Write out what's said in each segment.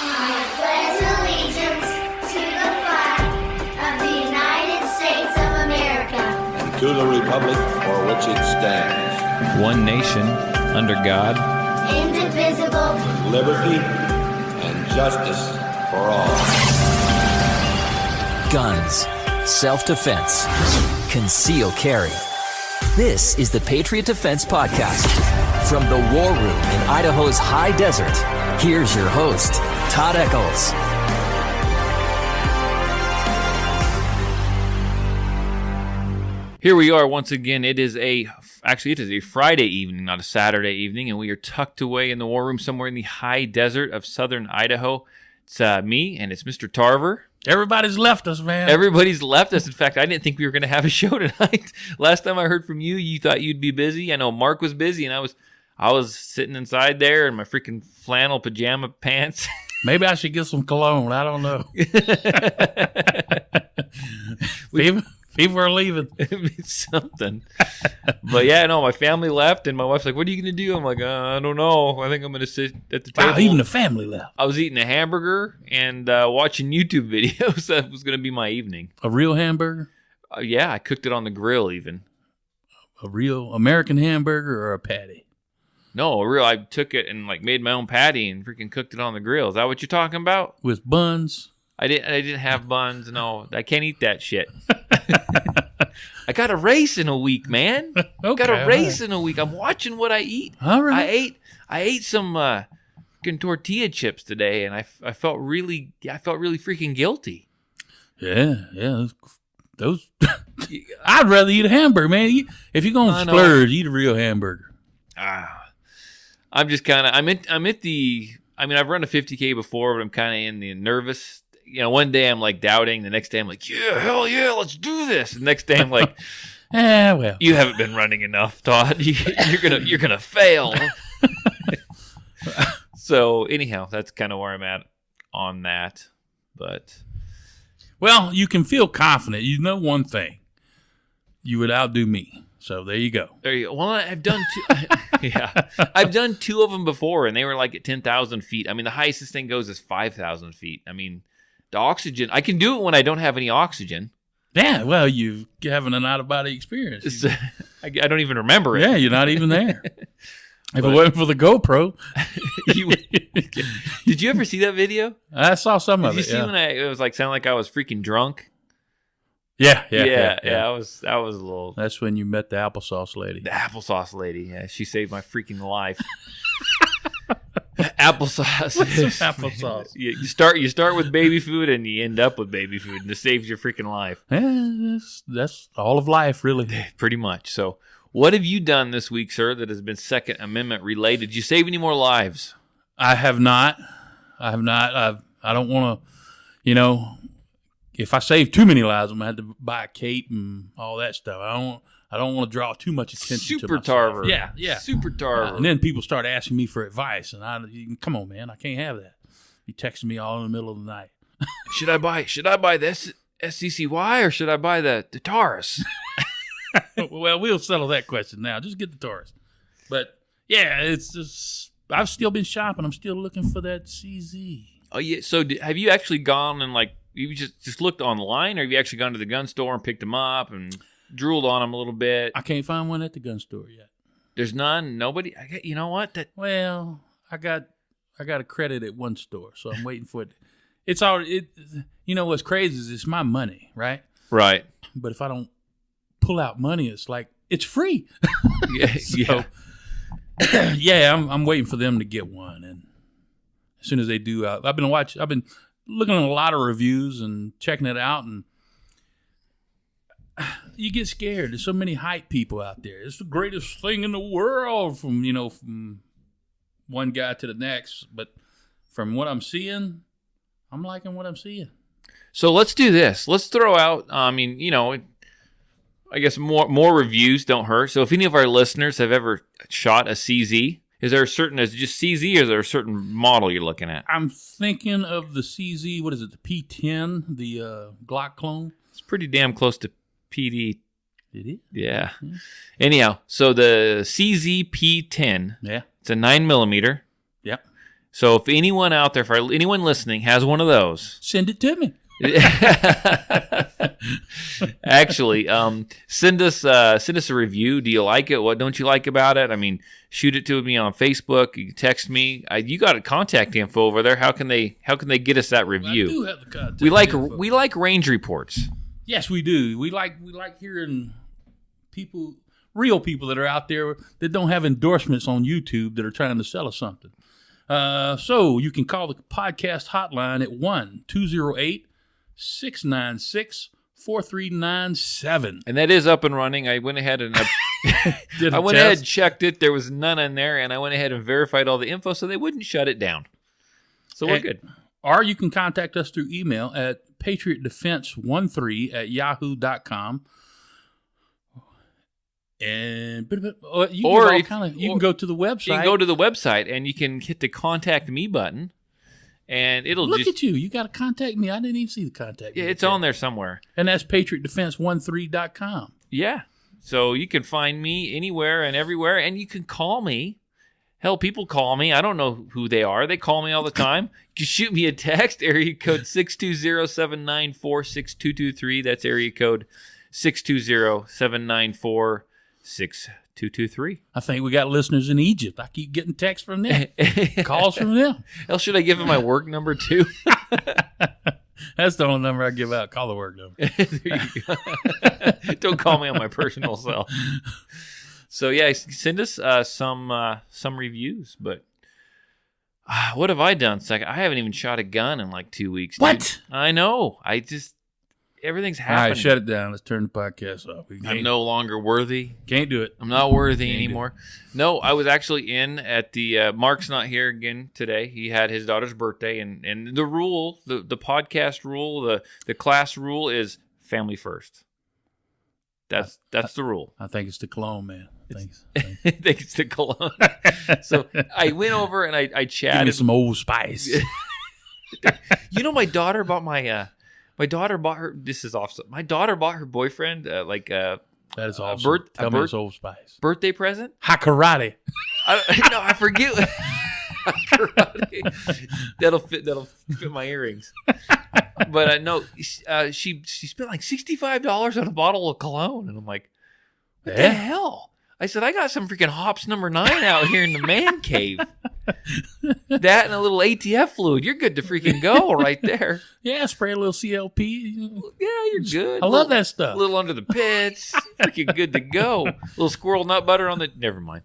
I pledge allegiance to the flag of the United States of America and to the republic for which it stands, one nation, under God, indivisible, with liberty and justice for all. Guns, self-defense, conceal carry. This is the Patriot Defense Podcast. From the war room in Idaho's high desert, here's your host, Todd Echols. Here we are once again. It is a Friday evening, not a Saturday evening, and we are tucked away in the war room somewhere in the high desert of southern Idaho. It's me, and it's Mr. Tarver. Everybody's left us, man. Everybody's left us. In fact, I didn't think we were going to have a show tonight. Last time I heard from you, you thought you'd be busy. I know Mark was busy, and I was sitting inside there in my freaking flannel pajama pants. Maybe I should get some cologne. I don't know. People are leaving. It's something. But yeah, no, my family left, and my wife's like, "What are you going to do?" I'm like, "I don't know. I think I'm going to sit at the table." Wow, even the family left. I was eating a hamburger and watching YouTube videos. That was going to be my evening. A real hamburger? Yeah, I cooked it on the grill even. A real American hamburger or a patty? No, a real. I took it and made my own patty and freaking cooked it on the grill. Is that what you're talking about? With buns? I didn't have buns. No, I can't eat that shit. I got a race in a week, man. Okay, Got a race in a week. I'm watching what I eat. All right. I ate some freaking tortilla chips today, and I felt really freaking guilty. Yeah. Those. I'd rather eat a hamburger, man. If you're gonna splurge, eat a real hamburger. I'm just kind of. I'm at the. I mean, I've run a 50K before, but I'm kind of in the nervous. One day I'm doubting. The next day I'm like, yeah, hell yeah, let's do this. The next day I'm like, well, you haven't been running enough, Todd. You're gonna fail. So anyhow, that's kind of where I'm at on that. But well, you can feel confident. You know one thing: you would outdo me. So there you go. There you go. Well, I've done two. Yeah, I've done two of them before, and they were at 10,000 feet. I mean, the highest this thing goes is 5,000 feet. I mean, the oxygen. I can do it when I don't have any oxygen. Yeah, well, you're having an out-of-body experience. I don't even remember it. Yeah, you're not even there. If it wasn't for the GoPro. Did you ever see that video? I saw some of it. Did you see when it was sounded like I was freaking drunk? Yeah. I was a little. That's when you met the applesauce lady. The applesauce lady. Yeah, she saved my freaking life. Applesauce. What's applesauce? You start with baby food and you end up with baby food, and this saves your freaking life. Yeah, that's all of life, really. Pretty much. So, what have you done this week, sir, that has been Second Amendment related? Did you save any more lives? I have not. I don't want to, if I save too many lives, I'm going to have to buy a cape and all that stuff. I don't want to draw too much attention to myself. Tarver. Yeah. Super Tarver. And then people start asking me for advice, and come on, man, I can't have that. You texting me all in the middle of the night. Should I buy this SCCY or should I buy the Taurus? Well, we'll settle that question now. Just get the Taurus. But yeah, it's just I've still been shopping. I'm still looking for that CZ. Oh yeah. So have you actually gone and you just looked online, or have you actually gone to the gun store and picked them up and drooled on them a little bit? I can't find one at the gun store yet. There's none. Nobody. You know what? Well, I got a credit at one store, so I'm waiting for it. It's already. What's crazy is it's my money, right? Right. But if I don't pull out money, it's free. Yeah. Yeah, I'm waiting for them to get one, and as soon as they do, I've been looking at a lot of reviews and checking it out, and you get scared. There's so many hype people out there. It's the greatest thing in the world from one guy to the next. But from what I'm seeing, I'm liking what I'm seeing. So let's do this. Let's throw out, I guess more reviews don't hurt. So if any of our listeners have ever shot a CZ, is it just CZ, or is there a certain model you're looking at? I'm thinking of the CZ, what is it, the P10, the Glock clone? It's pretty damn close to PD. It is? Yeah. Anyhow, so the CZ P10, yeah, it's a 9mm. Yep. So if anyone out there, anyone listening has one of those, Send it to me. actually, send us a review. Do you like it? What don't you like about it? I mean, shoot it to me on Facebook. You can text me. You got a contact info over there. How can they get us that I review? do have the contact info. We like range reports. Yes, we do. We like hearing people, real people that are out there that don't have endorsements on YouTube that are trying to sell us something. So you can call the podcast hotline at 1-208-696-4397. And that is up and running. I went ahead and Did a I went ahead and test. checked it. There was none in there, and I went ahead and verified all the info so they wouldn't shut it down. So we're And- good. Or you can contact us through email at patriotdefense13@yahoo.com. And you can go to the website. You can go to the website and you can hit the contact me button, and it'll Look just at you. You got to contact me. I didn't even see the contact. yeah, me it's there. on there somewhere. And that's patriotdefense13.com. Yeah. So you can find me anywhere and everywhere, and you can call me. Hell, people call me. I don't know who they are. They call me all the time. You can shoot me a text, area code 620-794-6223. That's area code 620-794-6223. I think we got listeners in Egypt. I keep getting texts from them, calls from them. Hell, should I give them my work number too? That's the only number I give out. Call the work number. There you go. Don't call me on my personal cell. So yeah, send us some reviews. But what have I done? I haven't even shot a gun in like 2 weeks. Dude. What? I know. Everything's All happening. right, shut it down. Let's turn the podcast off. We I'm can't, no longer worthy. can't do it. I'm not worthy Can't do anymore. No, I was actually in at the Mark's not here again today. He had his daughter's birthday, and the rule, the podcast rule, the class rule is family first. That's the rule. I think it's the cologne, man. Thanks. I think it's the cologne. So I went over and I Give me chatted. some Old Spice. You know, my daughter bought her. This is awesome. My daughter bought her boyfriend That is awesome. a Tell me it's Old Spice. birthday present. Hot karate. I forget. Karate. That'll fit my earrings. But no, she spent like $65 on a bottle of cologne, and I'm like, what the Yeah. hell? I said, I got some freaking Hops number 9 out here in the man cave. That and a little ATF fluid, you're good to freaking go right there. Yeah, spray a little CLP. Yeah, you're good. I love that stuff. A little under the pits, freaking good to go. A little squirrel nut butter on the. Never mind.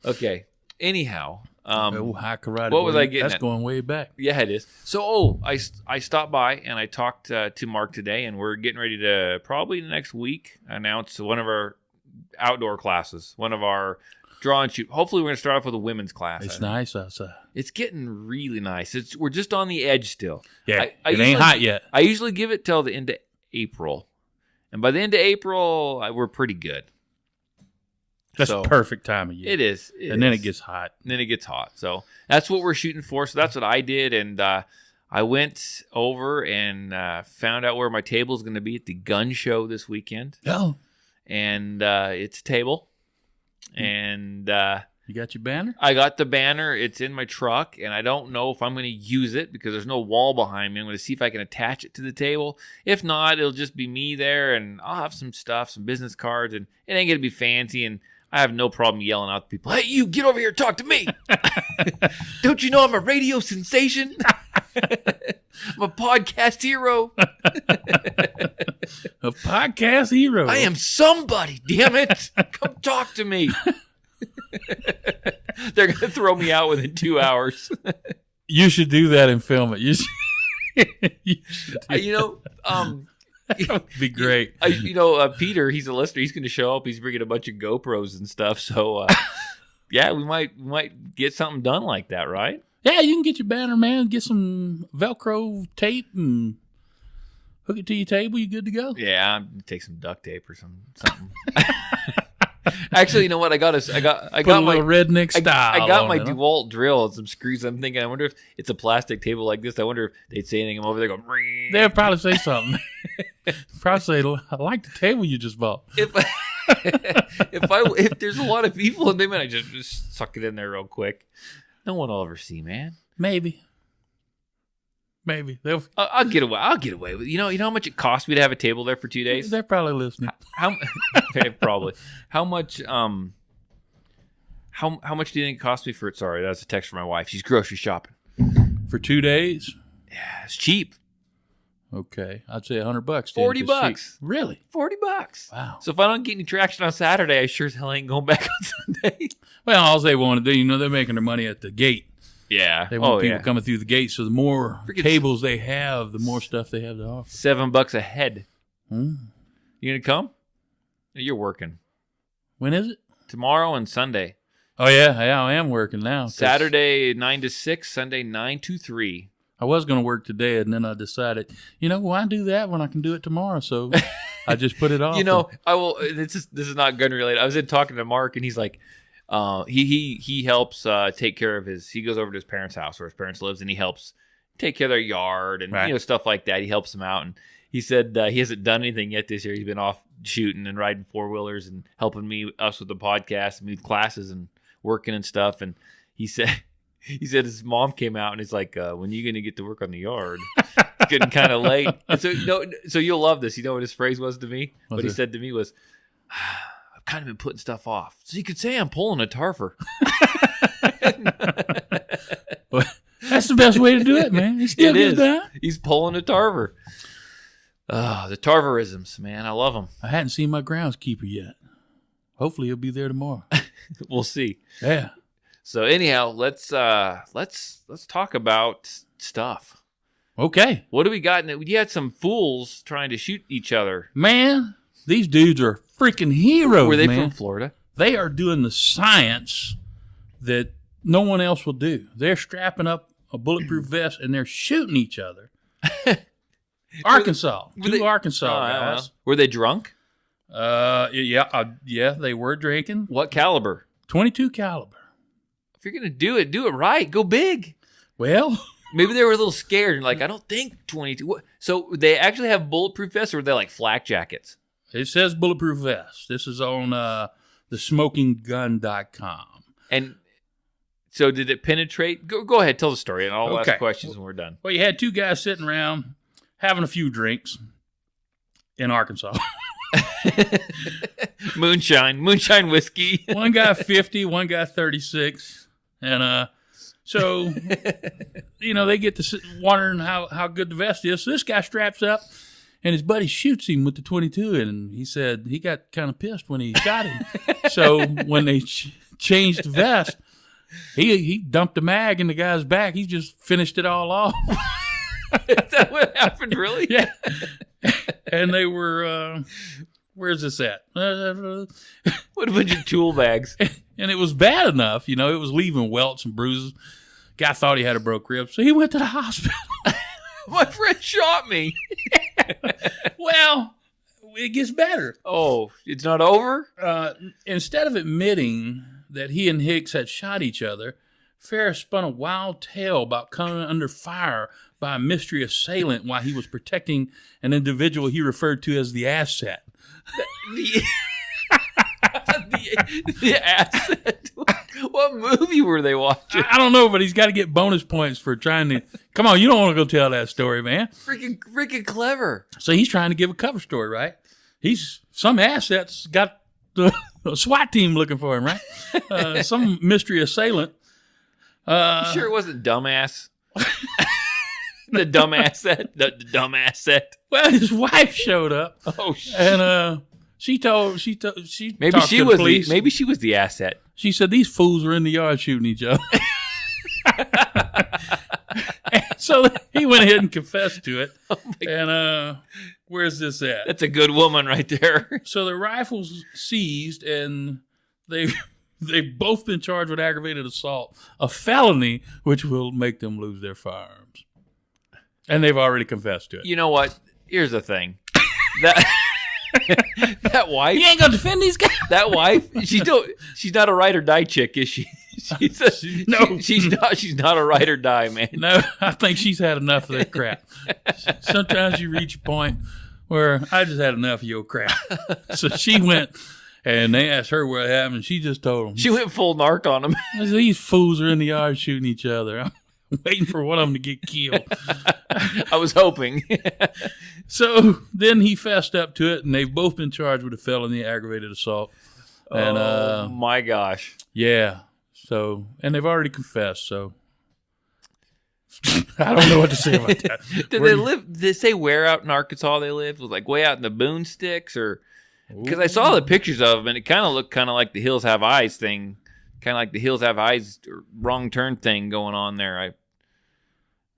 Okay. Anyhow, Oh, hot karate. what was boy. I getting That's at? going way back. yeah, it is. So, I stopped by and I talked to Mark today, and we're getting ready to probably the next week announce one of our outdoor classes, one of our draw and shoot. Hopefully, we're going to start off with a women's class. It's nice outside. It's getting really nice. We're just on the edge still. Yeah, I it usually- ain't hot yet. I usually give it till the end of April, and by the end of April, we're pretty good. That's So, the perfect time of year. It is, And then it gets hot. And then it gets hot. So that's what we're shooting for. So that's what I did. And I went over and found out where my table is going to be at the gun show this weekend. Oh, And it's a table. And you got your banner? I got the banner. It's in my truck. And I don't know if I'm going to use it because there's no wall behind me. I'm going to see if I can attach it to the table. If not, it'll just be me there. And I'll have some stuff, some business cards. And it ain't going to be fancy. And I have no problem yelling out to people, hey, you, get over here and talk to me. Don't you know I'm a radio sensation? I'm a podcast hero. A podcast hero. I am somebody, damn it. Come talk to me. They're going to throw me out within 2 hours. You should do that and film it. You should. You should do You know, that would be great. Peter, he's a listener. He's going to show up. He's bringing a bunch of GoPros and stuff. So, yeah, we might get something done like that, right? Yeah, you can get your banner, man. Get some Velcro tape and hook it to your table. You good to go? Yeah, I'm gonna take some duct tape or something. Actually, you know what? I got Put a my little redneck style. I got on my it, huh? DeWalt drill and some screws. I'm thinking, I wonder if it's a plastic table like this. I wonder if they'd say anything. I'm over there going, "Ring." They'll probably say something. Probably say, I like the table you just bought. if if there's a lot of people and they might just suck it in there real quick. No one will ever see, man. Maybe. They'll, I'll get away. I'll get away with it. You know how much it cost me to have a table there for 2 days? they're probably listening. How? Okay, probably. How much? How much do you think it cost me for it? Sorry, that's a text from my wife. She's grocery shopping. For 2 days? Yeah, it's cheap. Okay. I'd say $100. $40. $40. Really? $40. Wow. So if I don't get any traction on Saturday, I sure as hell ain't going back on Sunday. Well, all they want to do, they're making their money at the gate. Yeah. They want people coming through the gate, so the more Freaking tables they have, the more stuff they have to offer. $7 a head. Hmm. You gonna come? You're working When is it? tomorrow and Sunday. Oh, yeah, I am working now. 'cause Saturday 9 to 6, Sunday 9 to 3. I was going to work today, and then I decided, why do that when I can do it tomorrow? So I just put it off. I will. This is not gun related. I was talking to Mark, and he's like, he helps take care of his. He goes over to his parents' house where his parents lives, and he helps take care of their yard and Right. stuff like that. He helps them out, and he said he hasn't done anything yet this year. He's been off shooting and riding 4-wheelers and helping us with the podcast and with classes and working and stuff. And he said his mom came out and he's like, when are you going to get to work on the yard? It's getting kind of late. And so you'll love this. You know what his phrase was to me? What he said to me was, I've kind of been putting stuff off. So you could say I'm pulling a Tarver. Well, that's the best way to do it, man. He still It gets is. that. He's pulling a Tarver. The Tarverisms, man. I love them. I hadn't seen my groundskeeper yet. Hopefully he'll be there tomorrow. We'll see. Yeah. So anyhow, let's talk about stuff. Okay. What do we got? You had some fools trying to shoot each other. Man, these dudes are freaking heroes, Were they man. from Florida? They are doing the science that no one else will do. They're strapping up a bulletproof vest and they're shooting each other. Arkansas. were Two they- Arkansas I don't know. guys. Were they drunk? Yeah, they were drinking. What caliber? 22 caliber. If you're gonna do it right. Go big. Well, Maybe they were a little scared and like, I don't think 22. What? So they actually have bulletproof vests, or were they like flak jackets? it says bulletproof vest. This is on thesmokinggun.com. And so did it penetrate? Go ahead, tell the story, and I'll Okay. ask questions when we're done. Well, you had two guys sitting around having a few drinks in Arkansas. Moonshine whiskey. One guy 50, one guy 36. And so, they get to wondering how good the vest is. So this guy straps up, and his buddy shoots him with the 22. And he said he got kind of pissed when he shot him. So when they changed the vest, he dumped a mag in the guy's back. He just finished it all off. Is that what happened, really? Yeah. And they were, where's this at? What a bunch of tool bags. And it was bad enough, it was leaving welts and bruises. Guy thought he had a broke rib, so he went to the hospital. My friend shot me. Well, it gets better. Oh, it's not over? Instead of admitting that he and Hicks had shot each other, Ferris spun a wild tale about coming under fire by a mystery assailant while he was protecting an individual he referred to as the asset. The asset. What movie were they watching? I don't know, but he's got to get bonus points for trying to. Come on, you don't want to go tell that story, man. Freaking clever. So he's trying to give a cover story, right? Some assets got the SWAT team looking for him, right? Some mystery assailant. You sure it wasn't dumbass? The dumb asset. The dumb asset. Well, his wife showed up, Oh shit. and she Maybe talked she to the was police. maybe she was the asset. She said these fools were in the yard shooting each other. So he went ahead and confessed to it. And where's this at? That's a good woman right there. So the rifles seized, and they've both been charged with aggravated assault, a felony which will make them lose their firearms. And they've already confessed to it. You know what? Here's the thing. That wife. You ain't gonna defend these guys? That wife. She's not a ride or die chick, is she? She's not a ride or die, man. No, I think she's had enough of that crap. Sometimes you reach a point where I just had enough of your crap. So she went, and they asked her what happened. She just told them. She went full narc on him. These fools are in the yard shooting each other. waiting for one of them to get killed. I was hoping. So then he fessed up to it, and they've both been charged with a felony aggravated assault. And Oh my gosh. yeah, so and they've already confessed. So I don't know what to say about that. Did they live? Did they say where out in Arkansas they lived? Was it like way out in the boon sticks, or because I saw the pictures of them and it kind of looked kind of like the Hills Have Eyes thing, kind of like the Hills Have Eyes wrong turn thing going on there.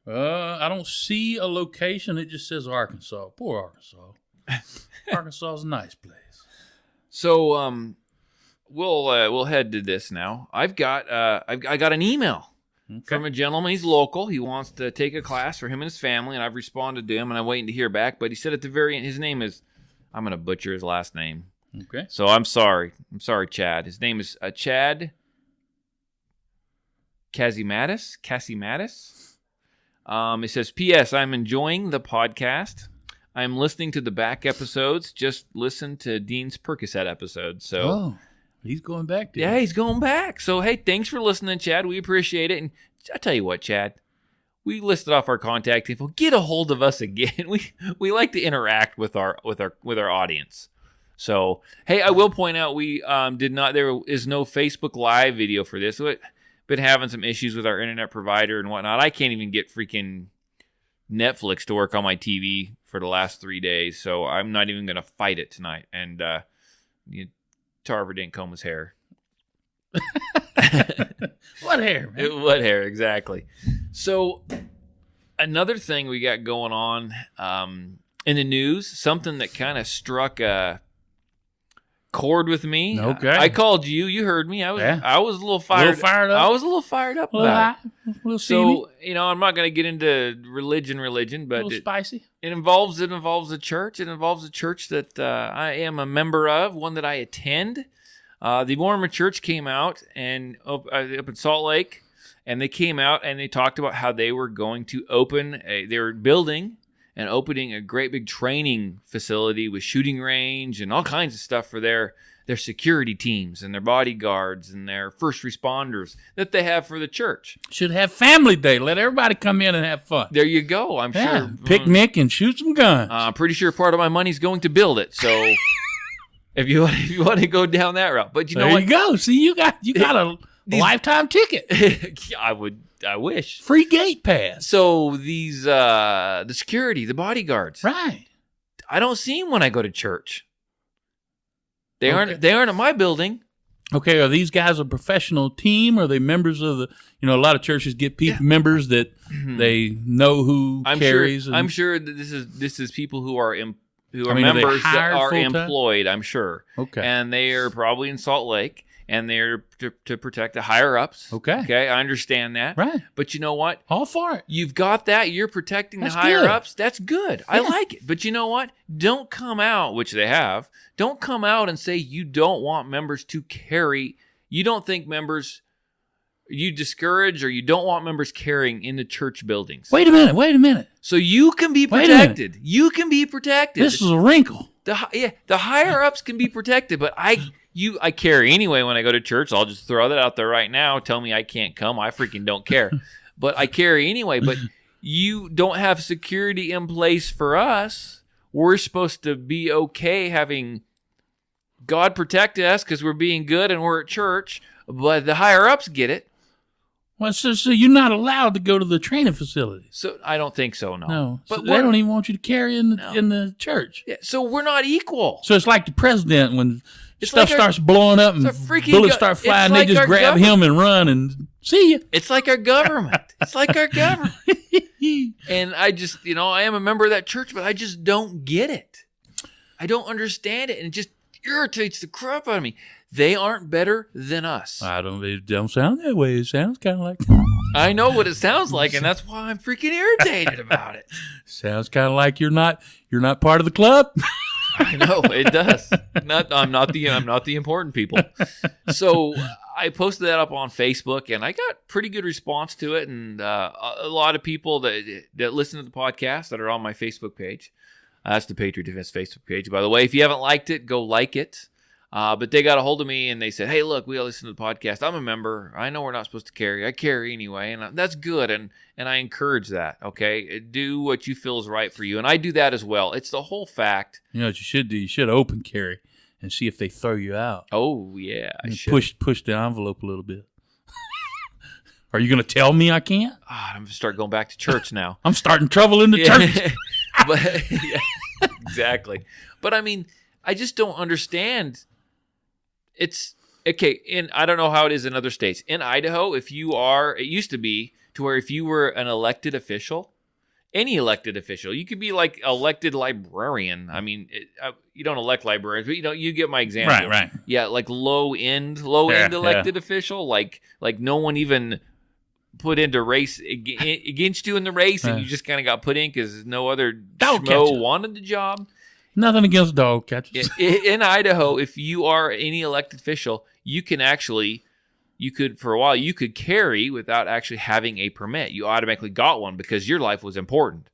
I don't see a location. It just says Arkansas. Poor Arkansas. Arkansas is a nice place. So we'll head to this now. I got an email from a gentleman. He's local. He wants to take a class for him and his family, and I've responded to him, and I'm waiting to hear back. But he said at the very end, his name is, I'm going to butcher his last name. Okay. So I'm sorry. I'm sorry, Chad. His name is Chad Casimatis. It says, P.S. I'm enjoying the podcast. I'm listening to the back episodes. Just listen to Dean's Percocet episode. So, Oh, he's going back to yeah, it. he's going back. So, hey, thanks for listening, Chad. We appreciate it. And I tell you what, Chad, we listed off our contact info. Get a hold of us again. We like to interact with our audience. So, hey, I will point out we did not. There is no Facebook Live video for this. We've been having some issues with our internet provider and whatnot. I can't even get freaking Netflix to work on my TV for the last 3 days, so I'm not even going to fight it tonight. And Tarver didn't comb his hair. What hair, man? What hair, exactly. So another thing we got going on in the news, something that kind of struck a chord with me. Okay. I called you. You heard me. I was a little fired. A little fired up? I was a little fired up A little about it. hot, a little steamy, So, I'm not going to get into religion, a but little spicy. it involves a church. It involves a church that I am a member of, one that I attend. The Mormon Church came out and up in Salt Lake, and they came out and they talked about how they were going to they were building and opening a great big training facility with shooting range and all kinds of stuff for their security teams and their bodyguards and their first responders that they have for the church. Should have family day. Let everybody come in and have fun. There you go. I'm Yeah, sure. picnic and shoot some guns. I'm pretty sure part of my money's going to build it. So if you want to go down that route, but you know there what? you go. See, you got a lifetime ticket, I wish. free gate pass. So these the security, the bodyguards, Right. I don't see them when I go to church. They Okay. aren't at my building. Okay, are these guys a professional team? Are they members of the? A lot of churches get members that they know who carries. I'm sure that this is people who are are they members that hired are full-time? employed. I'm sure. Okay. And they are probably in Salt Lake, and they're to protect the higher ups. Okay. Okay, I understand that. Right. But you know what? All for it. You've got that. You're protecting That's the higher good. ups. That's good. I like it. But you know what? Don't come out, which they have. Don't come out and say you don't want members to carry. You don't think members, you discourage or you don't want members carrying in the church buildings. Wait a minute. So you can be Wait a minute. protected. You can be protected. This is a wrinkle. The higher ups can be protected, but I carry anyway when I go to church. I'll just throw that out there right now. Tell me I can't come. I freaking don't care. But I carry anyway. But you don't have security in place for us. We're supposed to be okay having God protect us because we're being good and we're at church. But the higher ups get it. Well, so you're not allowed to go to the training facilities. So I don't think so. No. No, But so they don't even want you to carry in the church. Yeah, so we're not equal. So it's like the president when It's stuff like our- starts blowing up and it's a freaking bullets go- start it's flying. like They just our grab him and run and see you. It's like our government. It's like our government. And I just, I am a member of that church, but I just don't get it. I don't understand it. And it just irritates the crap out of me. They aren't better than us. It don't sound that way. It sounds kind of like I know what it sounds like, and that's why I'm freaking irritated about it. sounds kind of like you're not part of the club. I know it does. I'm not the important people. So I posted that up on Facebook, and I got pretty good response to it, and a lot of people that listen to the podcast that are on my Facebook page. That's the Patriot Defense Facebook page, by the way. If you haven't liked it, go like it. But they got a hold of me and they said, hey, look, we all listen to the podcast. I'm a member. I know we're not supposed to carry. I carry anyway. And that's good. And I encourage that. Okay. Do what you feel is right for you. And I do that as well. It's the whole fact. You know what you should do? You should open carry and see if they throw you out. Oh, yeah. I And should. push the envelope a little bit. Are you going to tell me I can't? I'm going to start going back to church now. I'm starting trouble in the church. But, yeah, exactly. But I mean, I just don't understand. It's okay. I don't know how it is in other states. In Idaho, it used to be to where if you were an elected official, any elected official, you could be like elected librarian. I mean, you don't elect librarians, but you get my example. Right. Yeah, like low end elected official, like no one even put into race against you in the race, and you just kind of got put in because no other Dog schmo catcher. wanted the job. Nothing against dog catchers. In Idaho, if you are any elected official, you could for a while you could carry without actually having a permit. You automatically got one because your life was important.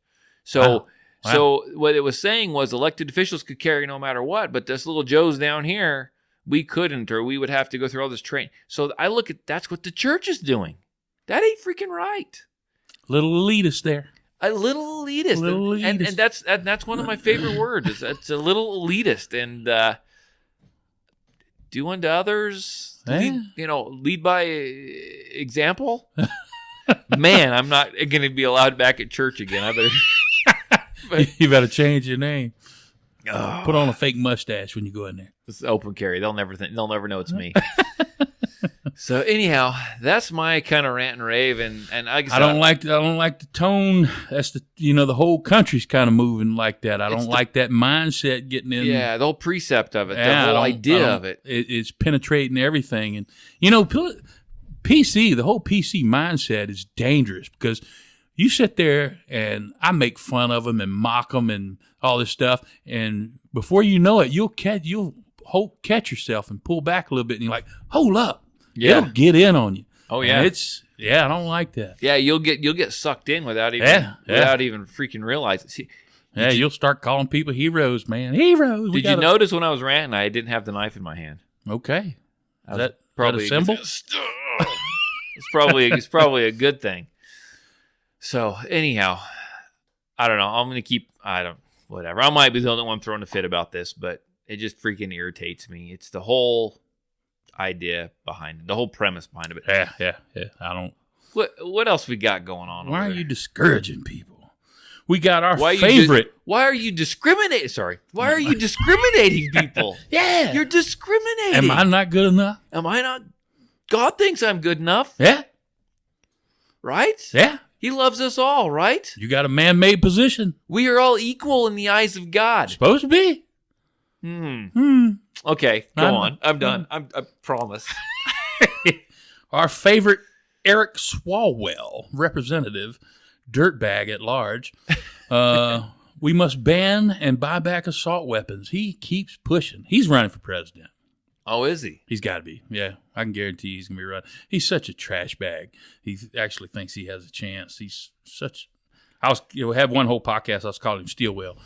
So, Wow. so what it was saying was elected officials could carry no matter what, but this little Joe's down here, we couldn't, or we would have to go through all this training. So I look at that's what the church is doing. That ain't freaking right. Little elitist there. A little elitist. Little And elitist. that's one of my favorite words. Is it's a little elitist and do unto others. Lead by example. Man, I'm not going to be allowed back at church again. I better. You better change your name. Oh, Put on a fake mustache when you go in there. it's open carry. They'll never know it's me. So anyhow, that's my kind of rant and rave, and like I said, I don't like the tone. That's the whole country's kind of moving like that. I don't like that mindset getting in. Yeah, the whole precept of it, Yeah, the I whole don't- idea of it. It's penetrating everything, and the whole PC mindset is dangerous because you sit there and I make fun of them and mock them and all this stuff, and before you know it, you'll catch yourself and pull back a little bit, and you're like, hold up. Yeah. It'll get in on you. Oh yeah, And I don't like that. yeah. You'll get sucked in without even freaking realizing. See, Yeah, you'll start calling people heroes, man. Heroes. did you notice when I was ranting, I didn't have the knife in my hand? Okay. Is that Probably a symbol? It's probably a good thing. So anyhow, I don't know. I'm gonna keep. Whatever. I might be the only one throwing a fit about this, but it just freaking irritates me. It's the whole idea behind it, the whole premise behind it. Yeah. I don't. What else we got going on? Why over are there? you discouraging people? We got our Why are you favorite. why are you discriminating? Sorry. Why are you discriminating people? Yeah. You're discriminating. Am I not good enough? Am I not? God thinks I'm good enough, Yeah. right? Yeah. He loves us all, right? You got a man-made position. We are all equal in the eyes of God. Supposed to be. Okay, go I'm- on. I'm done. I promise. Our favorite Eric Swalwell, representative, dirtbag at large. We must ban and buy back assault weapons. He keeps pushing. He's running for president. Oh, is he? He's got to be. Yeah, I can guarantee he's going to be running. He's such a trash bag. He actually thinks he has a chance. He's such. Had one whole podcast. I was calling him Steelwell.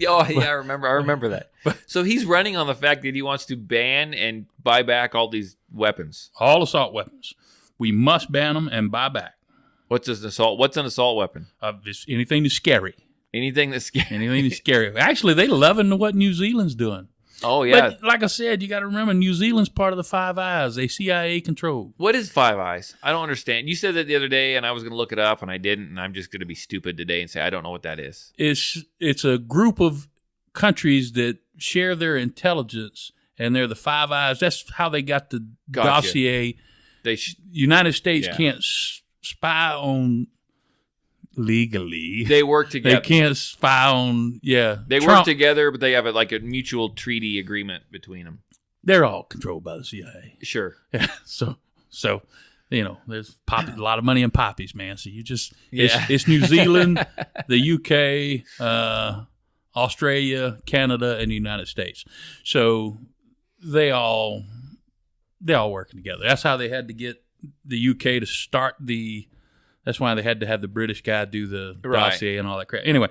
Oh, yeah, I remember that. So he's running on the fact that he wants to ban and buy back all these weapons. All assault weapons. We must ban them and buy back. What's an assault weapon? Just anything that's scary. Anything that's scary. Anything that's scary. Actually, they loving what New Zealand's doing. Oh, yeah. But like I said, you got to remember, New Zealand's part of the Five Eyes. They CIA controlled. What is Five Eyes? I don't understand. You said that the other day, and I was going to look it up, and I didn't, and I'm just going to be stupid today and say I don't know what that is. It's a group of countries that share their intelligence, and they're the Five Eyes. That's how they got the Gotcha. dossier. They United States Yeah. can't spy on legally. They work together. They can't spy on, They work Trump. together, but they have a mutual treaty agreement between them. They're all controlled by the CIA. Sure. Yeah, so there's a lot of money in poppies, man. So you just it's New Zealand, the UK, Australia, Canada, and the United States. So they all working together. That's how they had to get the UK to start the. That's why they had to have the British guy do the Right. dossier and all that crap. Anyway,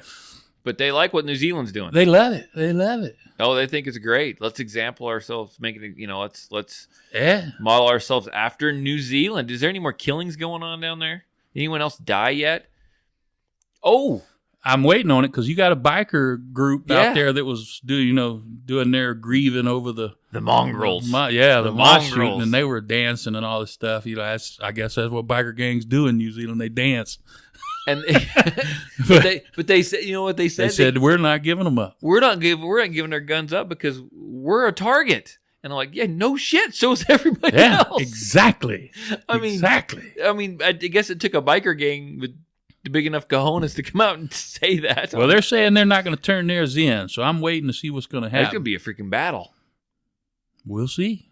But they like what New Zealand's doing. They love it. They love it. Oh, they think it's great. Let's example ourselves, make it. Let's Yeah. model ourselves after New Zealand. Is there any more killings going on down there? Anyone else die yet? Oh, I'm waiting on it because you got a biker group Yeah. out there that was doing their grieving over the mongrels. the mosh shooting, mongrels. and they were dancing and all this stuff. I guess that's what biker gangs do in New Zealand. They dance. And but they said, you know what they said? They said we're not giving them up. we're not giving our guns up because we're a target. And I'm like, yeah, no shit. So is everybody Yeah, else. exactly. Exactly. I mean, I guess it took a biker gang with the big enough cojones to come out and say that. Well, they're saying they're not going to turn theirs in, so I'm waiting to see what's going to It could happen. be a freaking battle. We'll see.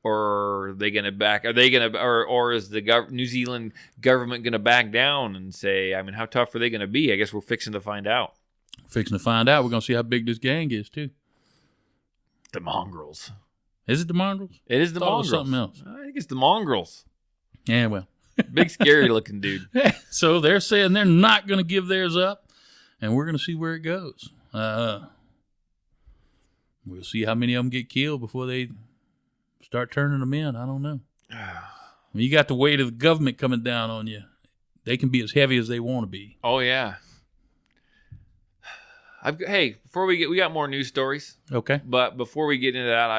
Or are they going to back? Are they going to, or is the New Zealand government going to back down and say, I mean, how tough are they going to be? I guess we're fixing to find out. Fixing to find out. We're going to see how big this gang is too. The mongrels. Is it the mongrels? It is the Thought it was mongrels. something else. I think it's the mongrels. Yeah, well. Big scary looking dude. So they're saying they're not going to give theirs up, and we're going to see where it goes. We'll see how many of them get killed before they start turning them in. I don't know. When you got the weight of the government coming down on you, they can be as heavy as they want to be. Oh yeah. Hey, before we got more news stories. Okay. But before we get into that,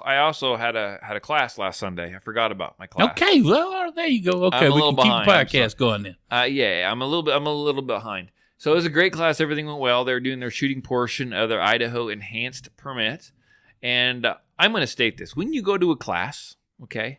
I also had a class last Sunday. I forgot about my class. Okay. Well, there you go. Okay, I'm a we little can behind. keep the podcast going then. Yeah, I'm a little bit behind. So it was a great class. Everything went well. They were doing their shooting portion of their Idaho enhanced permit. And I'm going to state this: when you go to a class, okay.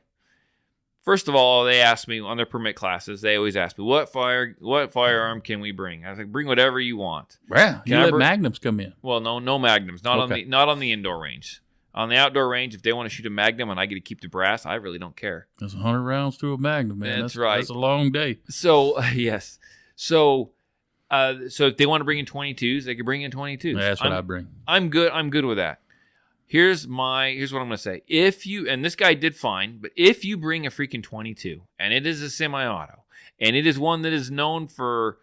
First of all, they asked me on their permit classes. They always ask me, what firearm can we bring? I was like, bring whatever you want. Wow. You Can I let br- magnums come in. Well, no magnums. Not Okay. on the indoor range. On the outdoor range, if they want to shoot a magnum and I get to keep the brass, I really don't care. That's 100 rounds through a magnum, man. That's right. That's a long day. So yes, so if they want to bring in 22s, they can bring in 22s. That's what I bring. I'm good with that. Here's what I'm going to say. If you, and this guy did fine, but if you bring a freaking 22 and it is a semi-auto and it is one that is known for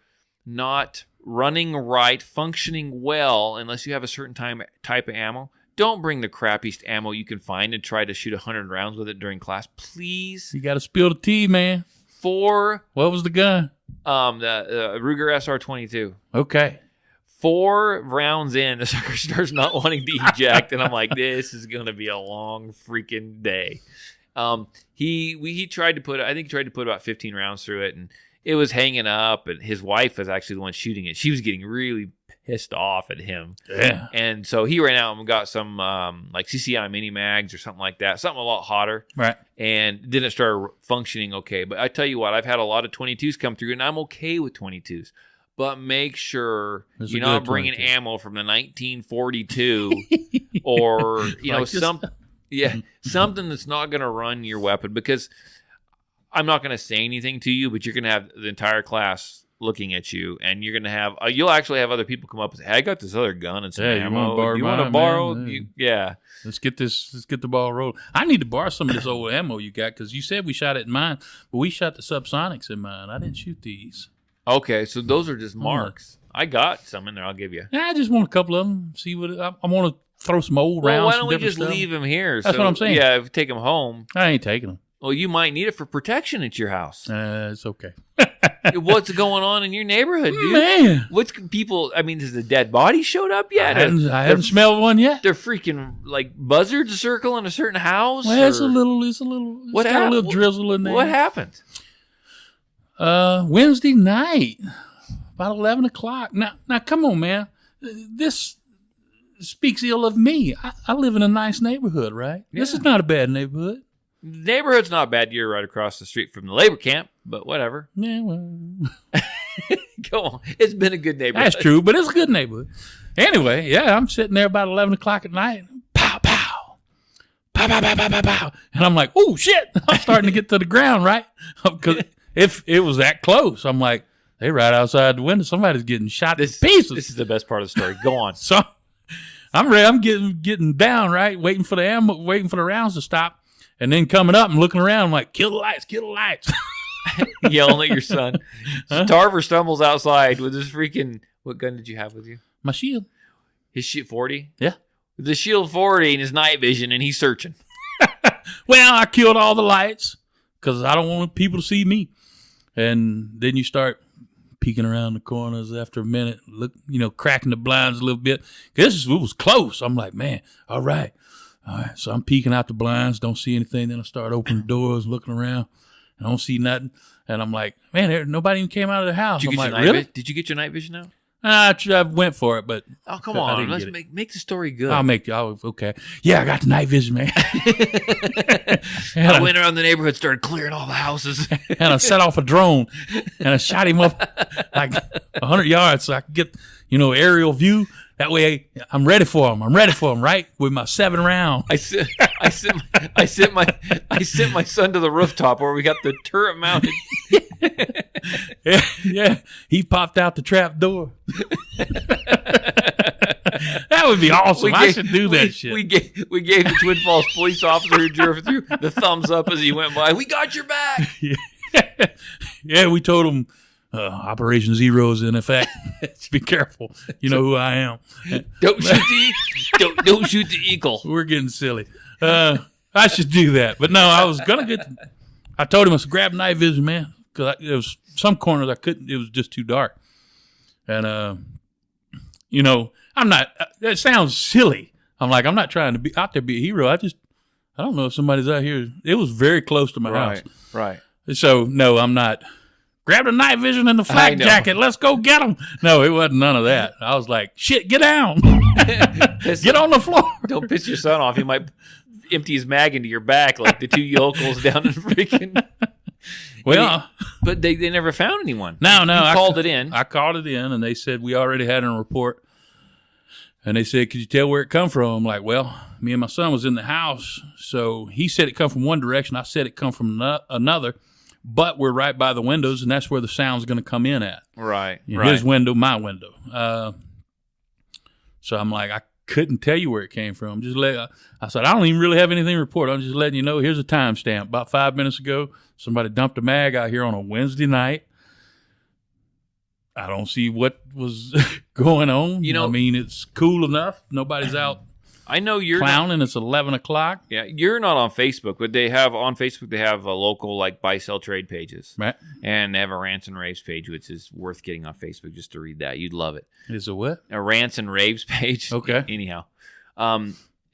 not running right, functioning well, unless you have a certain type of ammo, don't bring the crappiest ammo you can find and try to shoot 100 rounds with it during class. Please. You got to spill the tea, man. What was the gun? The Ruger SR22. Okay. 4 rounds in, the sucker starts not wanting to eject, and I'm like, this is going to be a long freaking day. He tried to put about 15 rounds through it, and it was hanging up, and his wife was actually the one shooting it. She was getting really pissed off at him. Yeah. And so he ran out and got some like CCI mini mags or something like that, something a lot hotter. Right. And didn't start functioning okay. But I tell you what, I've had a lot of 22s come through, and I'm okay with 22s. But make sure It's a you're good not bringing 22. ammo from the 1942 or Like this- something that's not going to run your weapon. Because I'm not going to say anything to you, but you're going to have the entire class looking at you, and you're going to have you'll actually have other people come up and say, hey, I got this other gun and some Yeah, you ammo. wanna borrow You want to mine, borrow? man? Yeah. Let's get the ball rolling. I need to borrow some of this old ammo you got because you said we shot it in mine, but we shot the subsonics in mine. I didn't shoot these. Okay, so those are just marks. I got some in there. I'll give you. Yeah, I just want a couple of them. See what I want to throw some old rounds. Well, why some don't we different just stuff. leave them here? That's what I'm saying. Yeah, if we take them home. I ain't taking them. Well, you might need it for protection at your house. It's okay. What's going on in your neighborhood, dude? Man, What's people? I mean, has the dead body showed up yet? I haven't smelled one yet. They're freaking like buzzards circling a certain house. Well, it's or- a little. It's got a little drizzle in there. What happened? Wednesday night, about 11 o'clock. Now, come on, man. This speaks ill of me. I live in a nice neighborhood, right? This Yeah. is not a bad neighborhood. Neighborhood's not bad. You're right across the street from the labor camp, but whatever. Yeah, well, Go on. It's been a good neighborhood. that's true, but it's a good neighborhood. Anyway, yeah, I'm sitting there about 11 o'clock at night. Pow, pow. Pow, pow, pow, pow, pow, pow. And I'm like, oh, shit. I'm starting to get to the ground, right? Because if it was that close, I'm like, they right outside the window. Somebody's getting shot to pieces. This is the best part of the story. Go on. So I'm ready. I'm getting down, right? Waiting for the ammo, waiting for the rounds to stop. And then coming up and looking around, I'm like, kill the lights, kill the lights. Yelling at your son. So Tarver stumbles outside with his freaking What gun did you have with you? My shield. His shit 40. Yeah. The shield 40 and his night vision, and he's searching. Well, I killed all the lights because I don't want people to see me. And then you start peeking around the corners after a minute, cracking the blinds a little bit. It was close. I'm like, man, all right. So I'm peeking out the blinds, don't see anything. Then I start opening doors, looking around. I don't see nothing. And I'm like, man, nobody even came out of the house. Did you, I'm get like, your really? Did you get your night vision out? I went for it, but Oh, come I on. didn't Let's get it. make the story good. Okay. Yeah, I got the night vision, man. I went around the neighborhood, started clearing all the houses. And I set off a drone and I shot him up like 100 yards so I could get, aerial view. That way I'm ready for him. Right? With my 7 round. I sent my son to the rooftop where we got the turret mounted. Yeah. He popped out the trap door. That would be awesome. I should do that shit. We gave the Twin Falls police officer who drove through the thumbs up as he went by. We got your back. Yeah, we told him Operation Zero is in effect. Be careful. You know who I am. Don't shoot the eagle. We're getting silly. I should do that. But no, I was going to I told him I should grab night vision, man. Because there was some corners I couldn't. It was just too dark. And, I'm not, that sounds silly. I'm not trying to be out there be a hero. I don't know if somebody's out here. It was very close to my house. Right. So, no, I'm not. Grab the night vision and the flak jacket. Let's go get them. No, it wasn't none of that. I was like, shit, get down. Get on the floor. Don't piss your son off. He might empty his mag into your back like the 2 yokels down in freaking. Well, but they never found anyone. No. You called it in. I called it in, and they said we already had a report. And they said, could you tell where it come from? I'm like, well, me and my son was in the house, so he said it come from one direction. I said it come from another, but we're right by the windows, and that's where the sound's going to come in at. Right. His window, my window. So I'm like, I couldn't tell you where it came from. I said, I don't even really have anything to report. I'm just letting you know. Here's a timestamp. About 5 minutes ago, somebody dumped a mag out here on a Wednesday night. I don't see what was going on. It's cool enough. Nobody's out I know you're clowning. It's 11 o'clock. Yeah, you're not on Facebook, but they have on Facebook. They have a local buy sell trade pages, Right. and they have a rants and raves page, which is worth getting on Facebook just to read that. You'd love it. Is it what? A rants and raves page. Okay. Anyhow,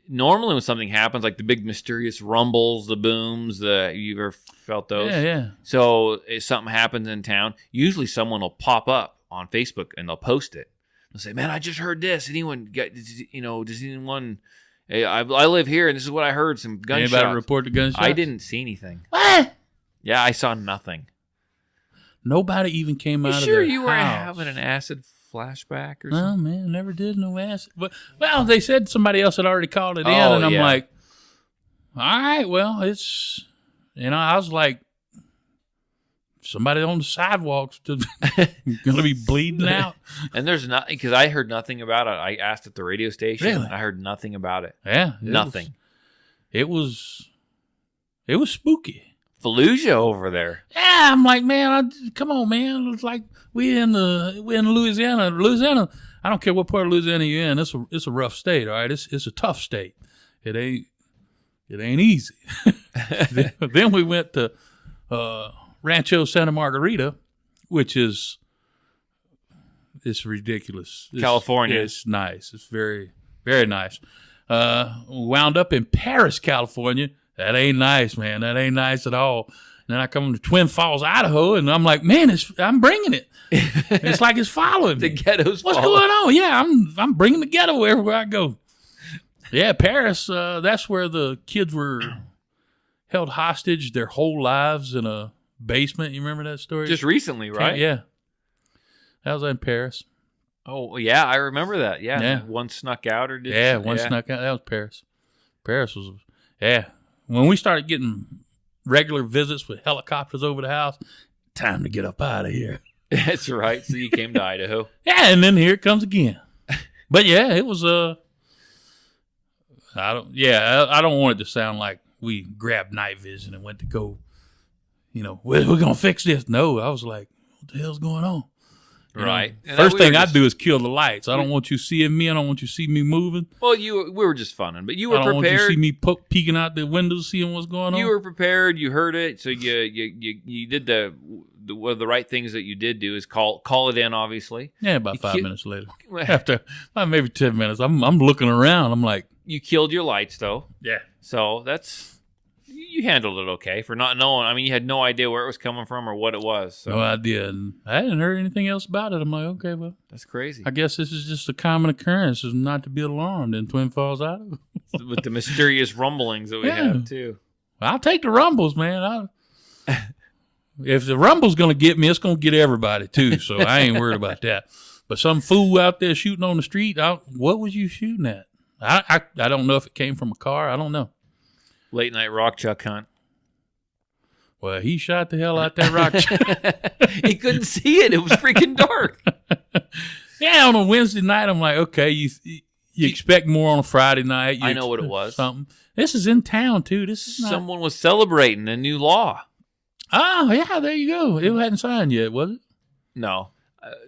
normally when something happens, like the big mysterious rumbles, the booms, you ever felt those? Yeah. So if something happens in town, usually someone will pop up on Facebook and they'll post it. They'll say, "Man, I just heard this. Anyone get? Does anyone? Hey, I live here, and this is what I heard. Some gunshots." Anybody report the gunshots? I didn't see anything. What? Yeah, I saw nothing. Nobody even came out of Sure, their you were house. having an acid flashback or No, something? man, never did no acid. But, well, they said somebody else had already called it in, Oh, and I'm yeah. like, all right, well, it's, I was like, somebody on the sidewalks going to be bleeding out. And there's nothing, because I heard nothing about it. I asked at the radio station. Really? I heard nothing about it. Yeah. Nothing. It was spooky. Fallujah over there. Yeah, I'm like, man, come on, man. It's like we in Louisiana. Louisiana, I don't care what part of Louisiana you're in. It's a rough state, all right? It's a tough state. It ain't easy. Then we went to Rancho Santa Margarita, which it's ridiculous. California. It's nice. It's very, very nice. Wound up in Paris, California. That ain't nice, man. That ain't nice at all. And then I come to Twin Falls, Idaho, and I'm like, man, I'm bringing it. It's like it's following The me. ghetto's What's falling. going on? Yeah, I'm bringing the ghetto everywhere I go. Yeah, Paris. That's where the kids were held hostage their whole lives in a basement. You remember that story? Just recently, right? Yeah. That was in Paris. Oh, yeah, I remember that. Yeah. Yeah. One snuck out or did Yeah, one snuck out. That was Paris. Paris was, yeah. When we started getting regular visits with helicopters over the house, time to get up out of here. That's right. So you came to Idaho. Yeah, and then here it comes again. But yeah, it was I don't want it to sound like we grabbed night vision and went to go, we're gonna fix this. No, I was like, what the hell's going on? You know? Right. And First we were thing I just- do is kill the lights. I don't want you seeing me. I don't want you to see me moving. Well, we were just funning, but you I were don't want you to prepared. see me peeking out the windows, seeing what's going on. You were prepared. You heard it, so you did one of the right things that you did do is call it in. Obviously, yeah, about you 5 ki- minutes later. After maybe 10 minutes, I'm looking around. I'm like, you killed your lights though, yeah. so you handled it okay for not knowing. I mean, you had no idea where it was coming from or what it was. So No idea. And I hadn't heard anything else about it. I'm like, okay, well, that's crazy. I guess this is just a common occurrence. It's not to be alarmed in Twin Falls, Idaho. With the mysterious rumblings that we Yeah. have too. I'll take the rumbles, man. If the rumble's going to get me, it's going to get everybody, too. So I ain't worried about that. But some fool out there shooting on the street, what was you shooting at? I don't know if it came from a car. I don't know. Late night rock chuck hunt. Well, he shot the hell out that rock. He couldn't see it. It was freaking dark. Yeah, on a Wednesday night, I'm like, okay, you expect more on a Friday night. I know what it was. Something. This is in town, too. This is not. Someone was celebrating a new law. Oh, yeah, there you go. It hadn't signed yet, was it? No.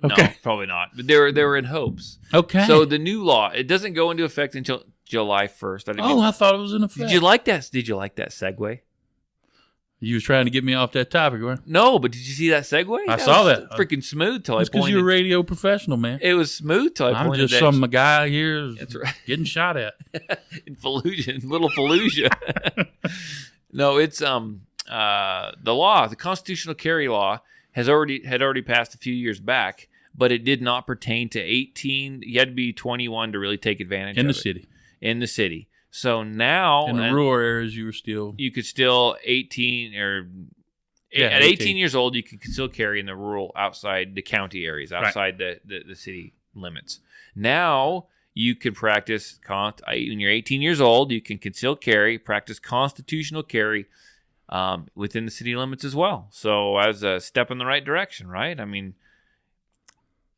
Okay. No, probably not. But they were in hopes. Okay. So the new law, it doesn't go into effect until July 1st. I thought it was in effect. Did you like that? Did you like that segue? You was trying to get me off that topic, weren't you? No, but did you see that segue? I saw was that. Freaking smooth till That's I because pointed. you're a radio professional, man. It was smooth till I I'm pointed just that some guy here That's right. getting shot at. in Fallujah, in Little Fallujah. No, it's the law, the constitutional carry law had already passed a few years back, but it did not pertain to 18. You had to be 21 to really take advantage In of the it. city. In the city. So now In the and rural areas, you were still. you could still 18 or Yeah, at 18. 18 years old, you can still carry in the rural outside the county areas, outside the city limits. Now you can practice when you're 18 years old, you can conceal carry, practice constitutional carry within the city limits as well. So as a step in the right direction, right? I mean,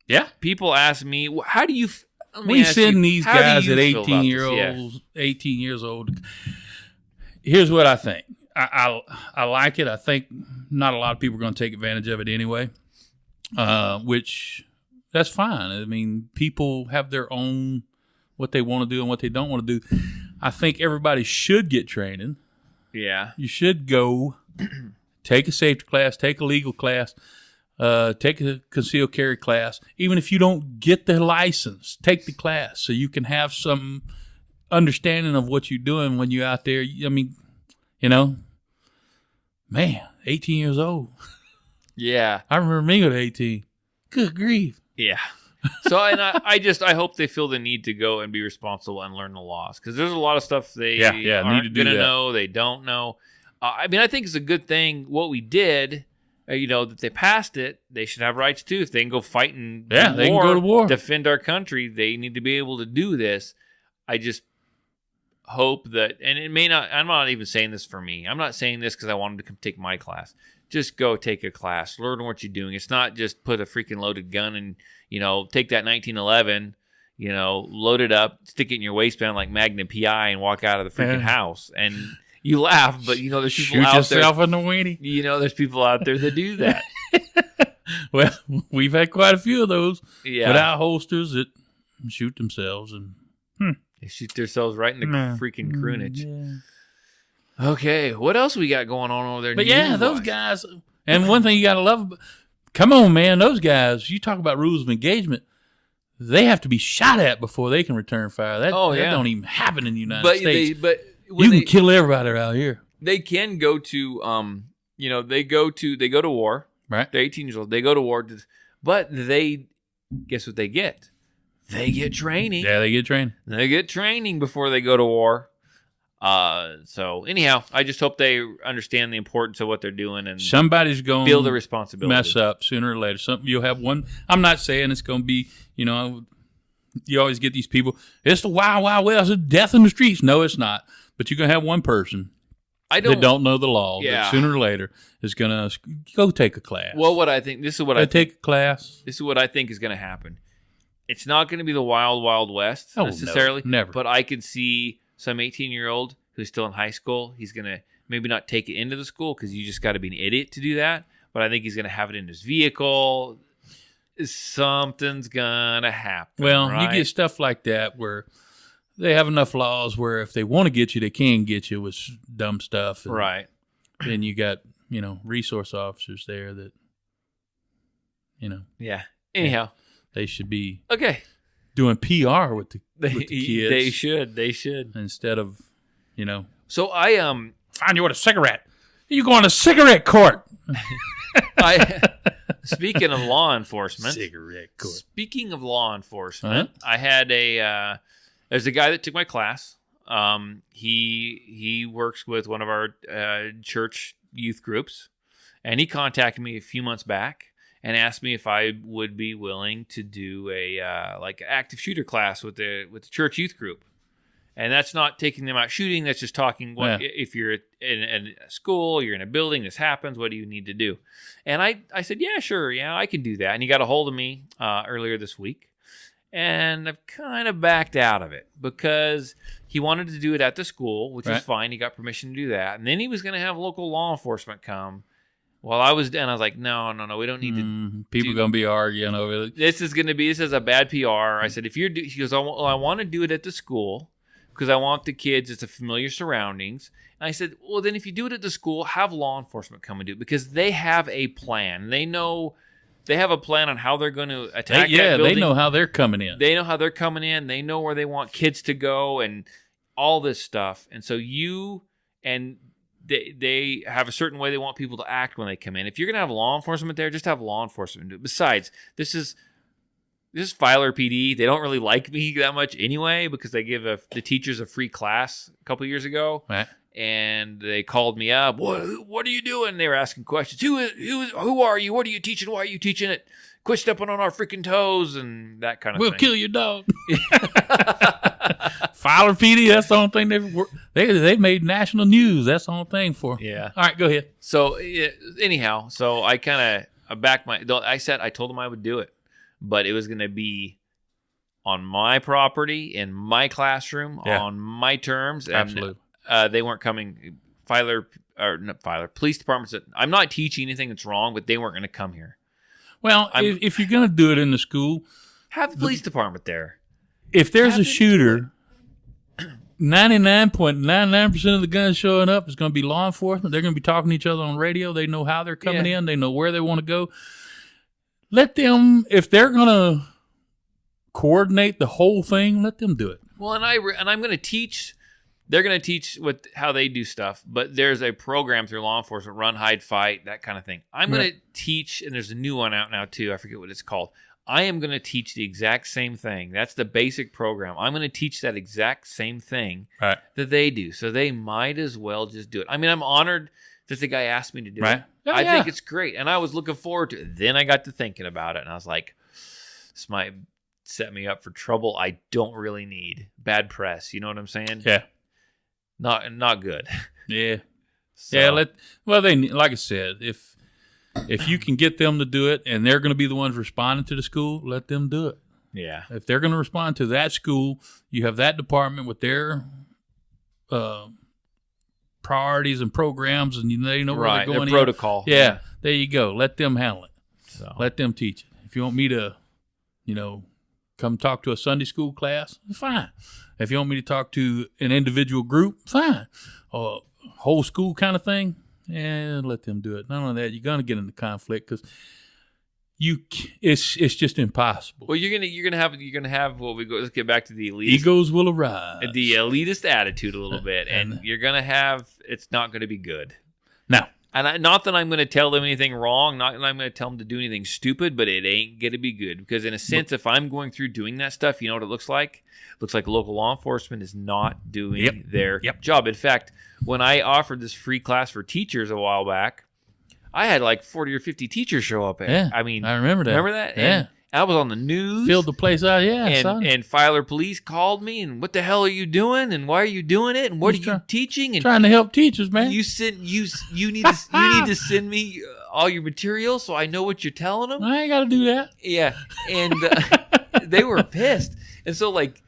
Yeah. people ask me, how do you? Let me We ask send you, these how do guys you at feel 18 about year this? olds, 18 years old. Here's what I think. I like it. I think not a lot of people are going to take advantage of it anyway, which that's fine. I mean, people have their own what they want to do and what they don't want to do. I think everybody should get training. Yeah. You should go take a safety class, take a legal class, take a concealed carry class. Even if you don't get the license, take the class so you can have some understanding of what you're doing when you're out there. I mean, man, 18 years old. Yeah. I remember me at 18. Good grief. Yeah. So, and I hope they feel the need to go and be responsible and learn the laws, because there's a lot of stuff they Yeah, need to aren't do going to that. know, they don't know. I mean, I think it's a good thing what we did, that they passed it. They should have rights too. If they can go fight in Yeah, they can go to war. defend our country, they need to be able to do this. I just hope that, and it may not, I'm not even saying this for me. I'm not saying this because I wanted to come take my class. Just go take a class, learn what you're doing. It's not just put a freaking loaded gun and, take that 1911, load it up, stick it in your waistband like Magnum PI and walk out of the freaking Yeah. house. And you laugh, but, there's people Shoot out yourself in the weenie. there. There's people out there that do that. Well, we've had quite a few of those Yeah. without holsters that shoot themselves. And They shoot themselves right in the Nah. freaking croonage. Yeah. Okay, what else we got going on over there? But yeah, those news-wise? guys. And one thing you got to love, come on, man, those guys, you talk about rules of engagement, they have to be shot at before they can return fire. That don't even happen in the United States. When You can kill everybody out here. they can go to they go to war. Right. They're 18 years old. They go to war, but they guess what they get? They get training. Yeah, they get trained. They get training before they go to war. So anyhow, I just hope they understand the importance of what they're doing and Somebody's going feel the to responsibility. mess up sooner or later. You'll have one. I'm not saying it's going to be, you always get these people, it's the wild, wild west, it's death in the streets. No, it's not. But you're going to have one person I that don't know the law Yeah. that sooner or later is going to go take a class. Well, what I think this is what I take a class. This is what I think is going to happen. It's not going to be the wild, wild west Oh, no, necessarily. never. But I could see some 18-year-old who's still in high school. He's going to maybe not take it into the school because you just got to be an idiot to do that. But I think he's going to have it in his vehicle. something's gonna happen. Well, right? you get stuff like that where they have enough laws where if they want to get you, they can get you with dumb stuff. And right. then you got, resource officers there that, Yeah. Anyhow, they should be okay. doing PR with the kids. They should. Instead of, So I find you with a cigarette. You go on a cigarette court. Speaking of law enforcement. Cigarette court. Speaking of law enforcement, I had there's a guy that took my class. He works with one of our church youth groups, and he contacted me a few months back and asked me if I would be willing to do a active shooter class with the church youth group. And that's not taking them out shooting. That's just talking. If you're in a school, you're in a building, this happens. What do you need to do? And I said, yeah, sure, yeah, I can do that. And he got a hold of me earlier this week, and I've kind of backed out of it because he wanted to do it at the school, which is fine. He got permission to do that, and then he was going to have local law enforcement come. Well, I was like, no, we don't need to. People going to be arguing over it. This is a bad PR. I said, he goes, I want to do it at the school because I want the kids, it's a familiar surroundings. And I said, well, then if you do it at the school, have law enforcement come and do it because they have a plan. They have a plan on how they're going to attack that building. They know how they're coming in. They know how they're coming in. They know where they want kids to go and all this stuff. And so they have a certain way they want people to act when they come in. If you're going to have law enforcement there, just have law enforcement do it. Besides, this is Filer PD. They don't really like me that much anyway because they give the teachers a free class a couple years ago. Right. And they called me up. What are you doing? They were asking questions. Who are you? What are you teaching? Why are you teaching it? Quit stepping on our freaking toes and that kind of thing. We'll kill your dog. Filer PD, that's the only thing they made national news. That's the only thing for. Yeah. All right, go ahead. So anyhow, I kind of backed I told them I would do it, but it was going to be on my property, in my classroom, on my terms. And, absolutely. They weren't coming. Police department said, I'm not teaching anything that's wrong, but they weren't going to come here. Well, if you're going to do it in the school, have the police department there. If there's a shooter, 99.99% of the guns showing up is going to be law enforcement. They're going to be talking to each other on radio. They know how they're coming in. They know where they want to go. Let them, if they're going to coordinate the whole thing, let them do it. Well, and I'm going to teach. They're going to teach how they do stuff, but there's a program through law enforcement, run, hide, fight, that kind of thing. I'm going to teach, and there's a new one out now too. I forget what it's called. I am going to teach the exact same thing. That's the basic program. I'm going to teach that exact same thing that they do. So they might as well just do it. I mean, I'm honored that the guy asked me to do it. I think it's great, and I was looking forward to it. Then I got to thinking about it, and I was like, this might set me up for trouble I don't really need. Bad press. You know what I'm saying? Yeah. Not good. Yeah. So, yeah. They like I said, if you can get them to do it and they're going to be the ones responding to the school, let them do it. Yeah. If they're going to respond to that school, you have that department with their priorities and programs, and they know where they're going. Their protocol. Yeah. There you go. Let them handle it. So. Let them teach it. If you want me to, come talk to a Sunday school class, fine. If you want me to talk to an individual group, fine. Or whole school kind of thing, let them do it. Not only that, you're going to get into conflict because it's just impossible. Well, you're gonna have let's get back to the elitist. Egos will arise. The elitist attitude a little bit, and you're gonna have. It's not going to be good. No. And not that I'm going to tell them anything wrong, not that I'm going to tell them to do anything stupid, but it ain't going to be good. Because in a sense, if I'm going through doing that stuff, you know what it looks like? It looks like local law enforcement is not doing their job. In fact, when I offered this free class for teachers a while back, I had like 40 or 50 teachers show up. I remember that. Remember that? Yeah. And I was on the news. Filled the place out, And Filer Police called me, and what the hell are you doing? And why are you doing it? And what are you teaching? And trying to help teachers, man. You need to send me all your material so I know what you're telling them. I ain't got to do that. Yeah, and they were pissed. And so like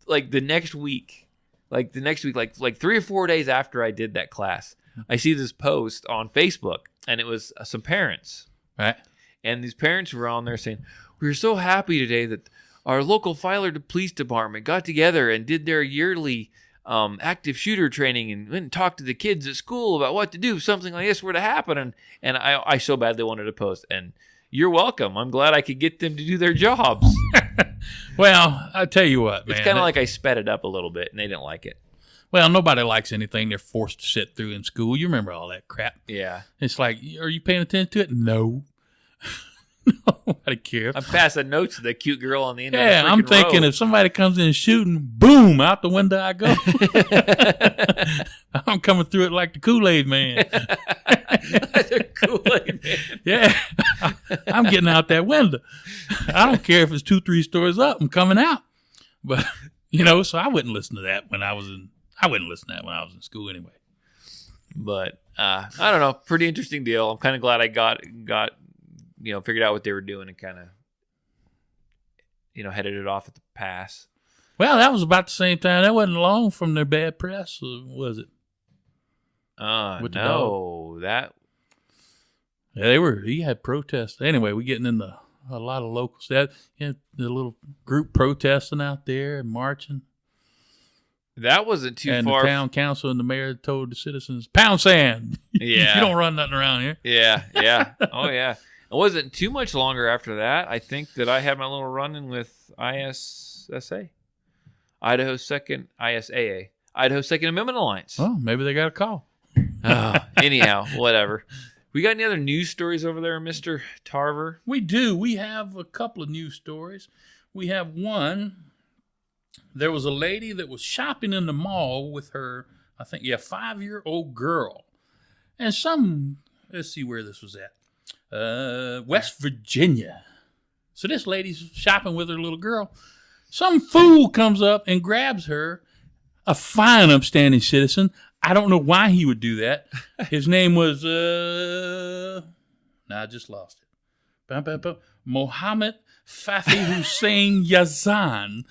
the next week, like 3 or 4 days after I did that class, I see this post on Facebook, and it was some parents. Right. and these parents were on there saying, "We were so happy today that our local Filer Police Department got together and did their yearly active shooter training and went and talked to the kids at school about what to do if something like this were to happen." And I so badly wanted to post. And you're welcome. I'm glad I could get them to do their jobs. Well, I tell you what, man. It's kind of like I sped it up a little bit, and they didn't like it. Well, nobody likes anything they're forced to sit through in school. You remember all that crap. Yeah. It's like, are you paying attention to it? No. Nobody cares. I'm passing notes to the cute girl on the end of the Yeah, I'm freaking thinking road. if somebody comes in shooting, boom, out the window I go. I'm coming through it like the Kool-Aid man. The Kool-Aid man. Yeah, I'm getting out that window. I don't care if it's 2-3 stories up. I'm coming out. But, so I wouldn't listen to that when I was in school anyway. But I don't know. Pretty interesting deal. I'm kind of glad I got figured out what they were doing and kind of headed it off at the pass. Well, that was about the same time. That wasn't long from their bad press, was it? With the No, that Yeah, he had protests. Anyway, we're getting into a lot of locals. The little group protesting out there and marching. that wasn't too And far. the town council and the mayor told the citizens, pound sand. Yeah. You don't run nothing around here. Yeah. Oh yeah. It wasn't too much longer after that. I think that I had my little run-in with ISSA, Idaho Second ISAA, Idaho Second Amendment Alliance. Oh, maybe they got a call. Anyhow, whatever. We got any other news stories over there, Mr. Tarver? We do. We have a couple of news stories. We have one. There was a lady that was shopping in the mall with her, 5-year-old girl. And let's see where this was at. West Virginia. So this lady's shopping with her little girl. Some fool comes up and grabs her, a fine upstanding citizen. I don't know why he would do that. His name was, I just lost it. Mohammed Fafi Hussein Yazan.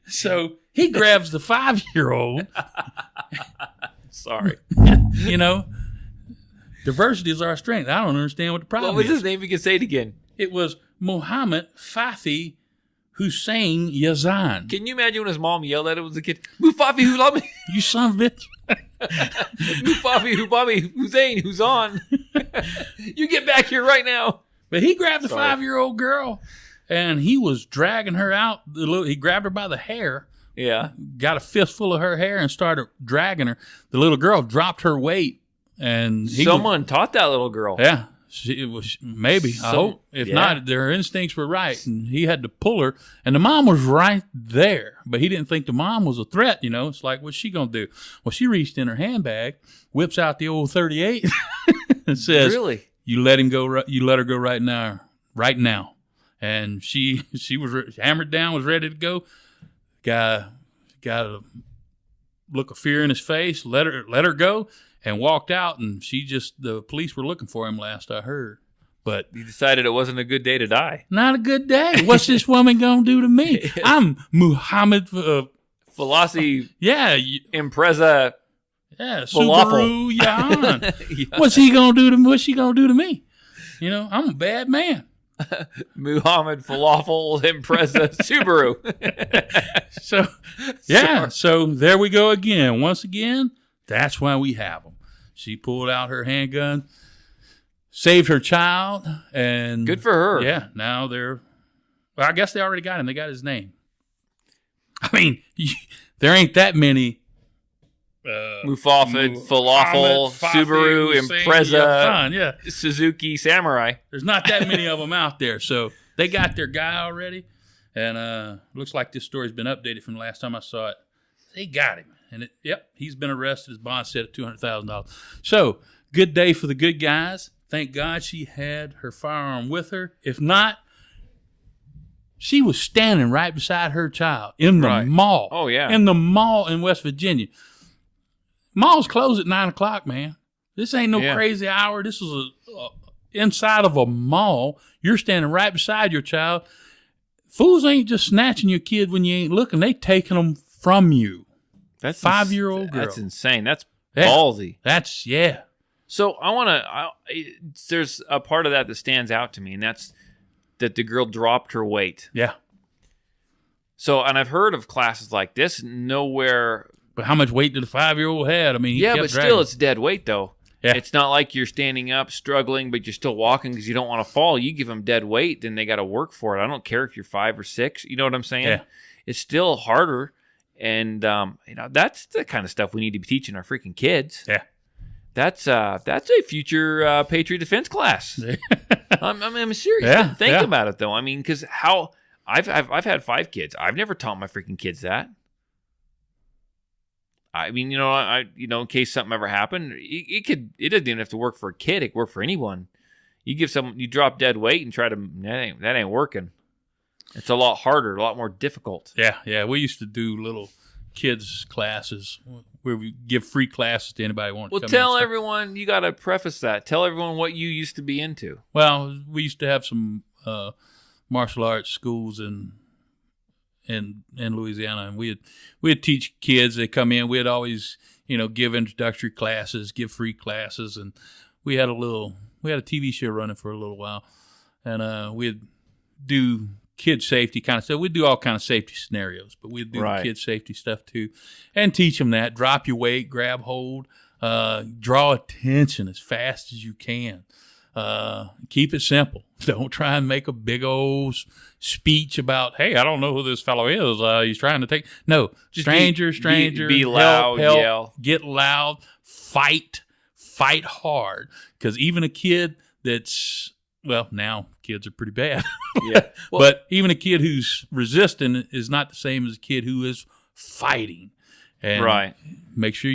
So he grabs the 5-year-old. Sorry. Diversity is our strength. I don't understand what the problem What was is. his name? You can say it again. It was Mohammed Fafi Hussein Yazan. Can you imagine when his mom yelled at him as a kid? Mufafi Hulami, You son of a bitch. Mufafi Hubami Hussein, who's on? You get back here right now. But he grabbed the Sorry. 5-year-old girl, and he was dragging her out. He grabbed her by the hair, Yeah. got a fistful of her hair, and started dragging her. The little girl dropped her weight, and Someone taught that little girl. Yeah, it was maybe. I hope. If not, their instincts were right, and he had to pull her. And the mom was right there, but he didn't think the mom was a threat. It's like, what's she gonna do? Well, she reached in her handbag, whips out the old 38, and says, Really? "You let him go. You let her go right now. Right now." And she was hammered down, was ready to go. Got a look of fear in his face. Let her go. And walked out, and the police were looking for him last I heard. But You decided it wasn't a good day to die. not a good day. What's this woman going to do to me? I'm Muhammad. Philosophy Impreza. Yeah, Falafel. Subaru Yahan. Yeah. What's he going to do to me? What's she going to do to me? I'm a bad man. Muhammad Falafel Impreza Subaru. So, yeah. So there we go again. Once again, that's why we have them. She pulled out her handgun, saved her child, and Good for her. Yeah, now I guess they already got him. They got his name. I mean, there ain't that many. Muhammad Falafel Fafi, Subaru Hussein, Impreza Yazan, yeah. Suzuki Samurai. There's not that many of them out there. So they got their guy already. And looks like this story's been updated from the last time I saw it. They got him. And he's been arrested. His bond set at $200,000. So good day for the good guys. Thank God she had her firearm with her. If not, she was standing right beside her child in the mall. Oh, yeah. In the mall in West Virginia. Malls close at 9 o'clock, man. This ain't no crazy hour. This is inside of a mall. You're standing right beside your child. Fools ain't just snatching your kid when you ain't looking. They taking them from you. That's 5-year-old girl. That's insane. That's ballsy. That's, So there's a part of that stands out to me, and that's that the girl dropped her weight. Yeah. So, and I've heard of classes like this. Nowhere. But how much weight did the 5-year-old have? I mean, he Yeah, kept but dragging. still, it's dead weight though. Yeah. It's not like you're standing up, struggling, but you're still walking because you don't want to fall. You give them dead weight, then they got to work for it. I don't care if you're 5 or 6. You know what I'm saying? Yeah. It's still harder, and that's the kind of stuff we need to be teaching our freaking kids. Yeah. That's a future Patriot Defense class. I'm serious. Yeah, Think yeah. about it though. I mean, because I've had 5 kids. I've never taught my freaking kids that. I mean, in case something ever happened, it doesn't even have to work for a kid. It can work for anyone. You drop dead weight and try to that ain't working. It's a lot harder, a lot more difficult. Yeah. We used to do little kids classes where we give free classes to anybody who wanted to come Tell in. everyone, you got to preface that. Tell everyone what you used to be into. Well, we used to have some martial arts schools in Louisiana, and we'd teach kids. They come in. We'd always give introductory classes, give free classes, and we had a TV show running for a little while, and we'd do kid safety kind of stuff. We'd do all kind of safety scenarios, but we'd do Right. kid safety stuff too, and teach them that: drop your weight, grab hold, draw attention as fast as you can. Keep it simple. Don't try and make a big old speech about, hey, I don't know who this fellow is. He's trying to take. No, Just stranger. be loud, help, yell. get loud, fight hard. Because even a kid that's, well, now kids are pretty bad. Yeah. Well, But even a kid who's resisting is not the same as a kid who is fighting. And right. make sure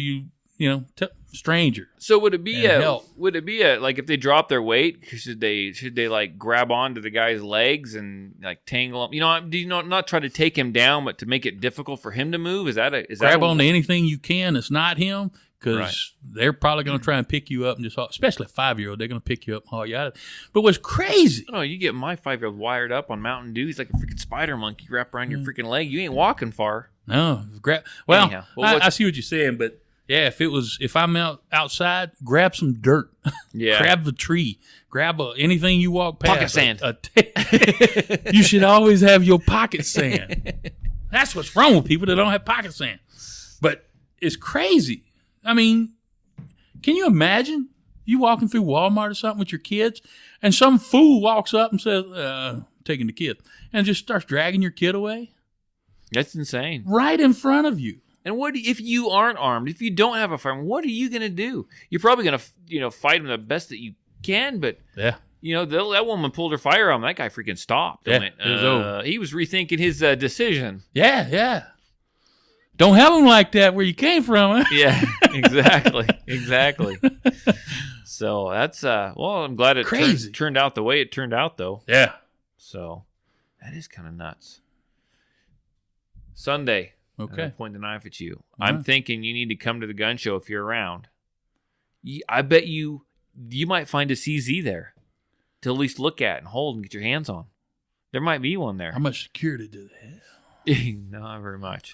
stranger. So would it be And help. like if they drop their weight, should they like grab onto the guy's legs and like tangle him? Do you not try to take him down, but to make it difficult for him to move? Grab onto anything you can that's not him, because Right. they're probably going to try and pick you up and just, especially a 5-year-old, they're going to pick you up and haul you out of it. But what's crazy, No, you get my 5-year-old wired up on Mountain Dew. He's like a freaking spider monkey wrapped around your freaking leg. You ain't walking far. well, Anyhow, well, I see what you're saying, but yeah, if I'm outside, grab some dirt, Yeah. grab the tree, grab anything you walk past. Pocket sand. You should always have your pocket sand. That's what's wrong with people that don't have pocket sand. But it's crazy. I mean, can you imagine you walking through Walmart or something with your kids, and some fool walks up and says, taking the kid, and just starts dragging your kid away That's insane. right in front of you. And if you aren't armed, if you don't have a firearm, what are you going to do? You're probably going to, fight him the best that you can, but Yeah. that woman pulled her firearm. That guy freaking stopped. Yeah, Went, it was over. He was rethinking his decision. Yeah. Don't have them like that where you came from. Huh? Yeah, exactly. So that's I'm glad it Crazy. turned out the way it turned out, though. Yeah. So that is kind of nuts. Sunday. I'm gonna Okay. point the knife at you. All I'm right. thinking you need to come to the gun show if you're around. I bet you might find a CZ there to at least look at and hold and get your hands on. There might be one there. How much security do they have? Not very much.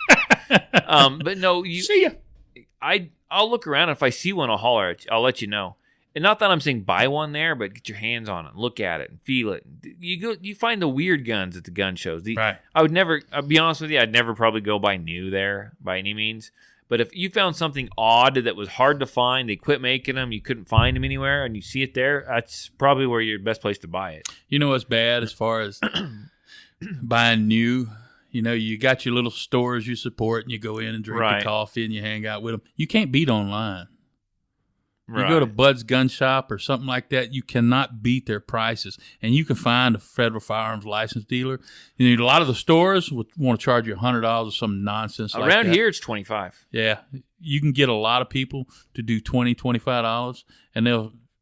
But no, See ya. I'll look around. If I see one, I'll holler at you. I'll let you know. And not that I'm saying buy one there, but get your hands on it, look at it, and feel it. You find the weird guns at the gun shows. Right. I'll be honest with you, I'd never probably go buy new there by any means. But if you found something odd that was hard to find, they quit making them, you couldn't find them anywhere, and you see it there, that's probably where your best place to buy it. You know what's bad as far as buying new? You got your little stores you support, and you go in and drink Right. your coffee, and you hang out with them. You can't beat online. Right. You go to Bud's Gun Shop or something like that, you cannot beat their prices. And you can find a federal firearms license dealer. A lot of the stores would want to charge you $100 or some nonsense like Around that. here, it's $25. Yeah. You can get a lot of people to do $20, $25, and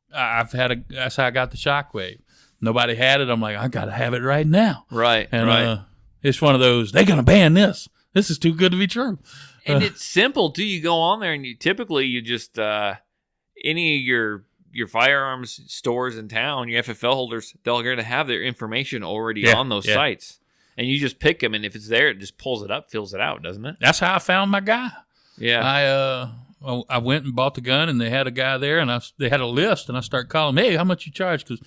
that's how I got the Shockwave. Nobody had it. I'm like, I got to have it right now. Right. And right. it's one of those, they're going to ban this. This is too good to be true. And it's simple too. You go on there and you just any of your firearms stores in town, your FFL holders, they're going to have their information already Yeah, on those yeah. sites, and you just pick them. And if it's there, it just pulls it up, fills it out, doesn't it? That's how I found my guy. Yeah. I I went and bought the gun, and they had a guy there, and they had a list, and I start calling, hey, how much you charge? Because,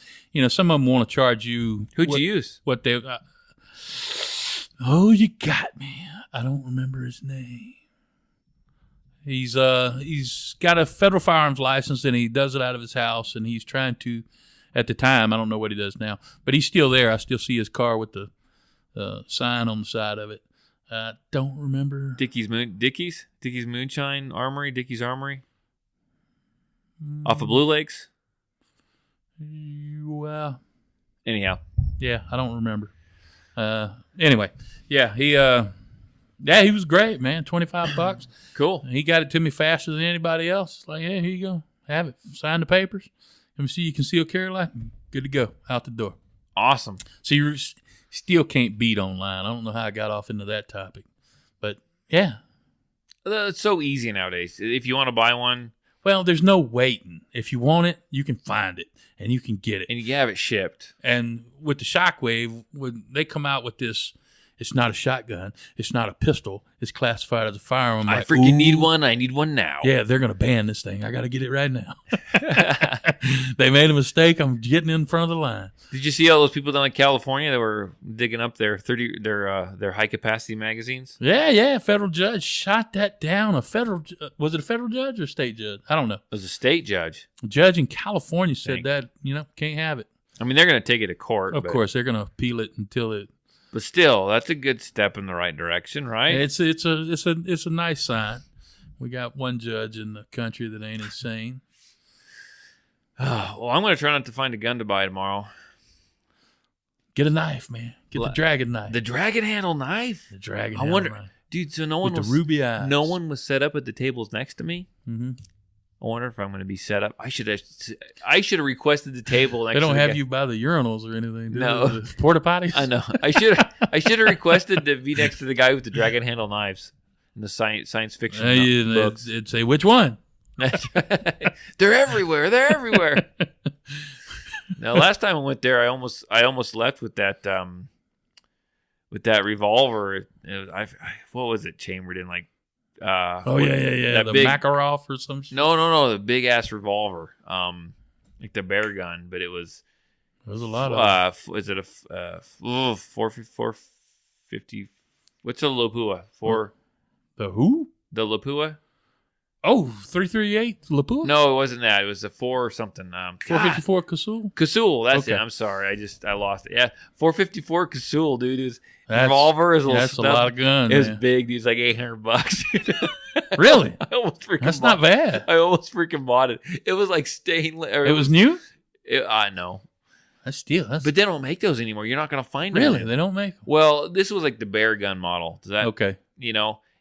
some of them want to charge you. Who'd you use? What they? Oh, you got me. I don't remember his name. He's got a federal firearms license, and he does it out of his house, and he's trying to, at the time, I don't know what he does now, but he's still there. I still see his car with the sign on the side of it. Don't remember. Dickie's Moonshine Armory, Dickie's Armory, off of Blue Lakes. Well, anyhow, yeah, I don't remember. Anyway, yeah, he was great, man. $25. Cool. He got it to me faster than anybody else. Like, yeah, here you go, have it. Sign the papers. Let me see you concealed carry license. Good to go. Out the door. Awesome. So you still can't beat online. I don't know how I got off into that topic, but yeah. It's so easy nowadays. If you want to buy one, well, there's no waiting. If you want it, you can find it and you can get it. and you have it shipped. And with the Shockwave, when they come out with this, it's not a shotgun, it's not a pistol, it's classified as a firearm. I like, freaking ooh, need one. I need one now. Yeah, they're going to ban this thing. I got to get it right now. They made a mistake. I'm getting in front of the line. Did you see all those people down in California that were digging up their high capacity magazines? Yeah. Federal judge shot that down. Was it a federal judge or a state judge? I don't know. It was a state judge. A judge in California said that, can't have it. I mean, they're going to take it to court. Of course, they're going to appeal it until it. But still, that's a good step in the right direction, right? It's a nice sign. We got one judge in the country that ain't insane. Well, I'm going to try not to find a gun to buy tomorrow. Get a knife, man. Get the dragon knife. The dragon handle knife? The dragon I handle wonder, knife. dude, so no one With was the ruby eyes. No one was set up at the tables next to me? Mm-hmm. I wonder if I'm going to be set up. I should have requested the table next They to don't the have guy. you by the urinals or anything, do No. they? The porta potties? I know. I should have requested to be next to the guy with the dragon handle knives in the science fiction books. It'd say, which one? They're everywhere. They're everywhere. Now, last time I went there, I almost left with that revolver. What was it? Chambered in like. Yeah. That The big, Makarov or some shit. No, the big ass revolver. Like the bear gun, but it was. There's a lot of. Is it a 450? What's a Lapua? The who? The Lapua? Oh, 338 Lapua? No, it wasn't that. It was a 4 or something. 454 Kasul? Casul, that's Okay. it. I'm sorry. I lost it. Yeah, 454 Casul, dude. His That's- revolver is a little That's a stuff. lot of guns. It was man. big, dude. It's like $800. Really? I almost freaking That's bought not bad. I almost freaking bought it. It was like stainless. It was new? I know. That's But they don't make those anymore. You're not going to find them. really? They don't make them? Well, this was like the bear gun model. Does that, Okay.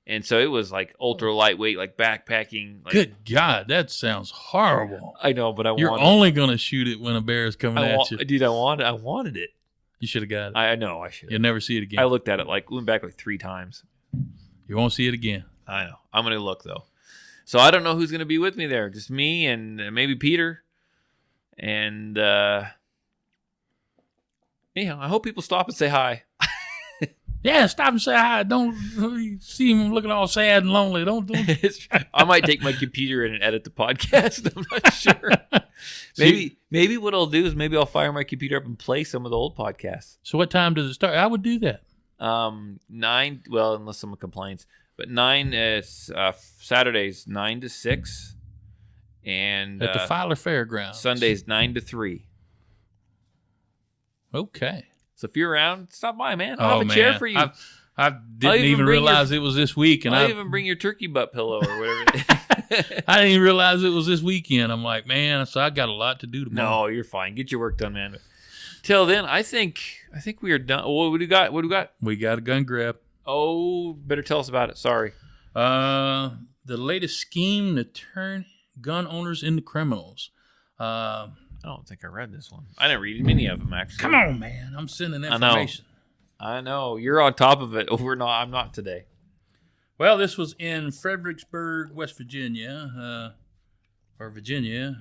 And so it was like ultra lightweight, like backpacking. Like, Good God, that sounds horrible. I know, but You're wanted only going to shoot it when a bear is coming it. at you. Dude, I wanted it. You should have got it. I know I should. You'll never see it again. I looked at it went back like 3 times. You won't see it again. I know. I'm gonna look though. So I don't know who's gonna be with me there. Just me and maybe Peter. And anyhow, I hope people stop and say hi. Yeah, stop and say hi. Don't you see him looking all sad and lonely. Don't. I might take my computer in and edit the podcast. I'm not sure. Maybe what I'll do is maybe I'll fire my computer up and play some of the old podcasts. So what time does it start? I would do that. 9. Well, unless someone complains, but 9 is Saturdays 9 to 6, and At the Filer Fairgrounds. Sundays 9 to 3. Okay. So if you're around, stop by, man. I'll have a chair for you. I didn't even realize it was this week, and I'll even bring your turkey butt pillow or whatever. I didn't even realize it was this weekend. I'm like, man, so I got a lot to do tomorrow. No, you're fine. Get your work done, man. Till then, I think we are done. What do we got? We got a gun grab. Oh, better tell us about it. Sorry. The latest scheme to turn gun owners into criminals. I don't think I read this one. I didn't read many of them, actually. Come on, man. I'm sending information. I know. You're on top of it. I'm not today. Well, this was in Fredericksburg, West Virginia. Or Virginia.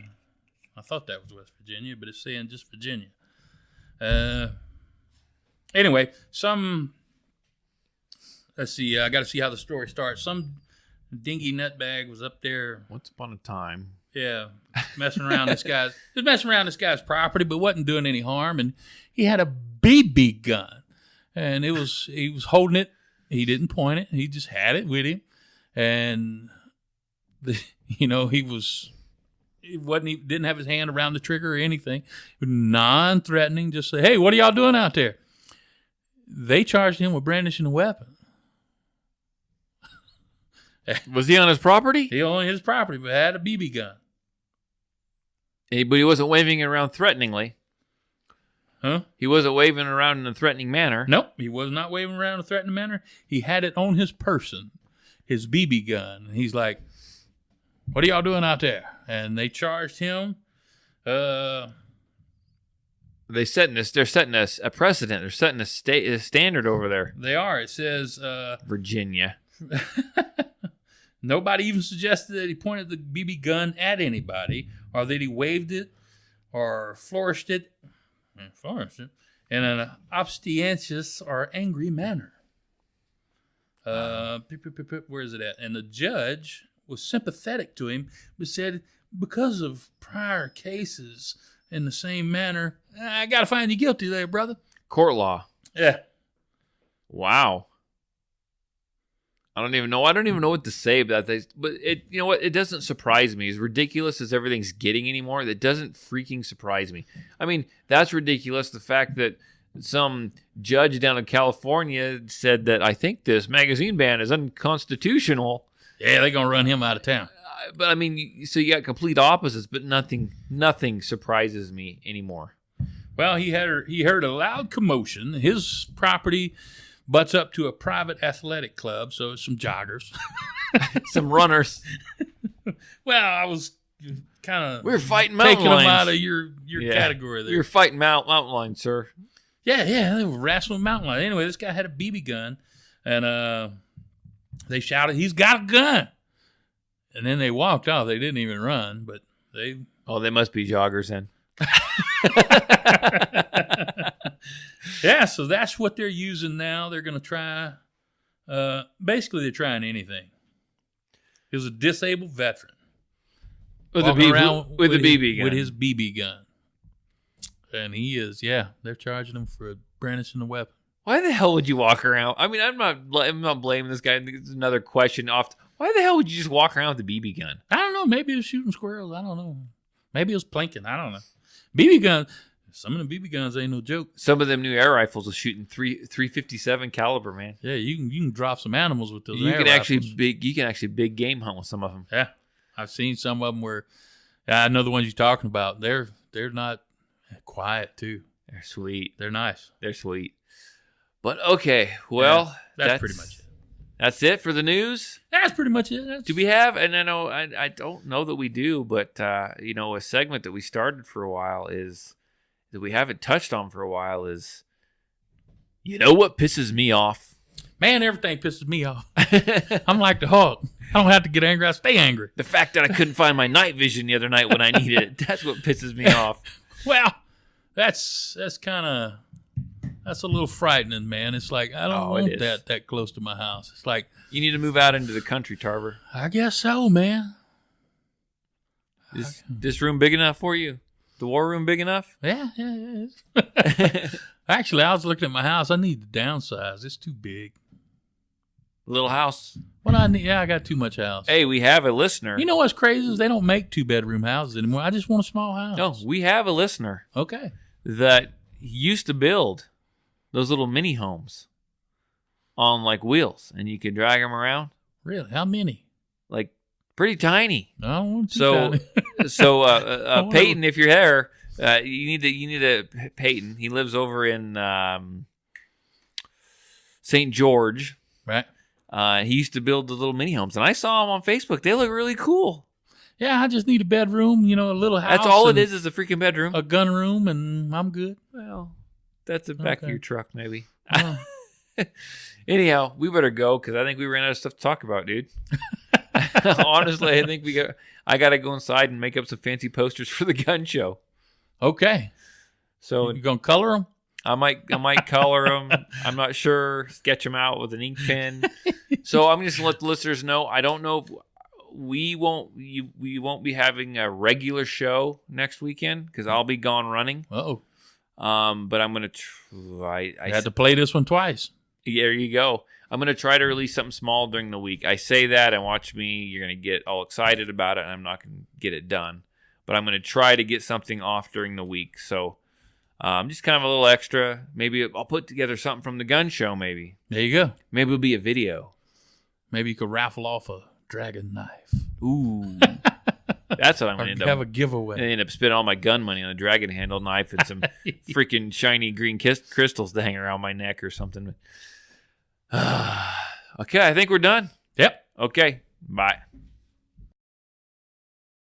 I thought that was West Virginia, but it's saying just Virginia. Anyway, let's see. I got to see how the story starts. Some Dingy nutbag was up there. Once upon a time. Yeah, messing around this guy's property, but wasn't doing any harm. And he had a BB gun, and he was holding it. He didn't point it. He just had it with him, and he didn't have his hand around the trigger or anything. Non-threatening, just say, "Hey, what are y'all doing out there?" They charged him with brandishing a weapon. Was he on his property? He owned his property, but had a BB gun. But he wasn't waving it around threateningly. Huh? He wasn't waving it around in a threatening manner. Nope, he was not waving around in a threatening manner. He had it on his person, his BB gun. And he's like, "What are y'all doing out there?" And they charged him. They're setting a precedent. They're setting a standard over there. They are. It says Virginia. Nobody even suggested that he pointed the BB gun at anybody, or that he waved it, or flourished it in an obstentious or angry manner. Where is it at? And the judge was sympathetic to him, but said, because of prior cases in the same manner, I got to find you guilty there, brother. Court law. Yeah. Wow. I don't even know what to say about this. But you know what? It doesn't surprise me. As ridiculous as everything's getting anymore, that doesn't freaking surprise me. I mean, that's ridiculous. The fact that some judge down in California said that I think this magazine ban is unconstitutional. Yeah, they're gonna run him out of town. But I mean, so you got complete opposites, but nothing surprises me anymore. Well, he heard a loud commotion. His property butts up to a private athletic club, so it's some joggers. Some runners. Well, I was kind of we were fighting mountain taking lions. them out of your category there. We were fighting mountain lions, sir. Yeah, they were wrestling with mountain lions. Anyway, this guy had a BB gun, and they shouted, "He's got a gun!" And then they walked off. They didn't even run, but they... Oh, they must be joggers then. Yeah, so that's what they're using now. They're going to try... basically, they're trying anything. He was a disabled veteran. With a BB gun. With his BB gun. And he is, they're charging him for brandishing a weapon. Why the hell would you walk around? I mean, I'm not blaming this guy. It's another question off. Why the hell would you just walk around with a BB gun? I don't know. Maybe it was shooting squirrels. I don't know. Maybe it was planking. I don't know. BB gun. Some of the BB guns ain't no joke. Some of them new air rifles are shooting 357 caliber, man. Yeah, you can drop some animals with those. You can actually big game hunt with some of them. Yeah, I've seen some of them where I know the ones you're talking about. They're not quiet too. They're sweet. They're nice. They're sweet. But okay, well, that's pretty much it. That's it for the news. That's pretty much it. Do we have? And I know I don't know that we do, but a segment that we started for a while is that we haven't touched on for a while is, you know what pisses me off? Man, everything pisses me off. I'm like the Hulk. I don't have to get angry. I stay angry. The fact that I couldn't find my night vision the other night when I needed it, that's what pisses me off. Well, that's a little frightening, man. It's like, I don't want that close to my house. It's like, you need to move out into the country, Tarver. I guess so, man. Is this room big enough for you? The war room big enough? Yeah. Actually, I was looking at my house. I need to downsize. It's too big. Little house. What I need? Yeah, I got too much house. Hey, we have a listener. You know what's crazy is they don't make 2-bedroom houses anymore. I just want a small house. No, we have a listener. Okay. That used to build those little mini homes on like wheels, and you could drag them around. Really? How many? Like pretty tiny. I don't want too tiny. So Peyton, if you're there, you need to Peyton. He lives over in St. George. Right. He used to build the little mini homes, and I saw them on Facebook. They look really cool. Yeah, I just need a bedroom, a little house. That's all it is a freaking bedroom. A gun room, and I'm good. Well, that's the back of your truck, maybe. Oh. Anyhow, we better go because I think we ran out of stuff to talk about, dude. Honestly, I think I got to go inside and make up some fancy posters for the gun show. Okay. So you going to color them? I might color them. I'm not sure. Sketch them out with an ink pen. So I'm just gonna let the listeners know. I don't know if we won't be having a regular show next weekend because I'll be gone running. Uh-oh. But I'm gonna try. I had to play this one twice. Yeah, there you go. I'm gonna try to release something small during the week. I say that and watch me. You're gonna get all excited about it, and I'm not gonna get it done. But I'm gonna try to get something off during the week. So. Just kind of a little extra. Maybe I'll put together something from the gun show, maybe. There you go. Maybe it'll be a video. Maybe you could raffle off a dragon knife. Ooh. That's what I'm going to end up. Have a giveaway. And end up spending all my gun money on a dragon handle knife and some freaking shiny green crystals to hang around my neck or something. Okay, I think we're done. Yep. Okay, bye.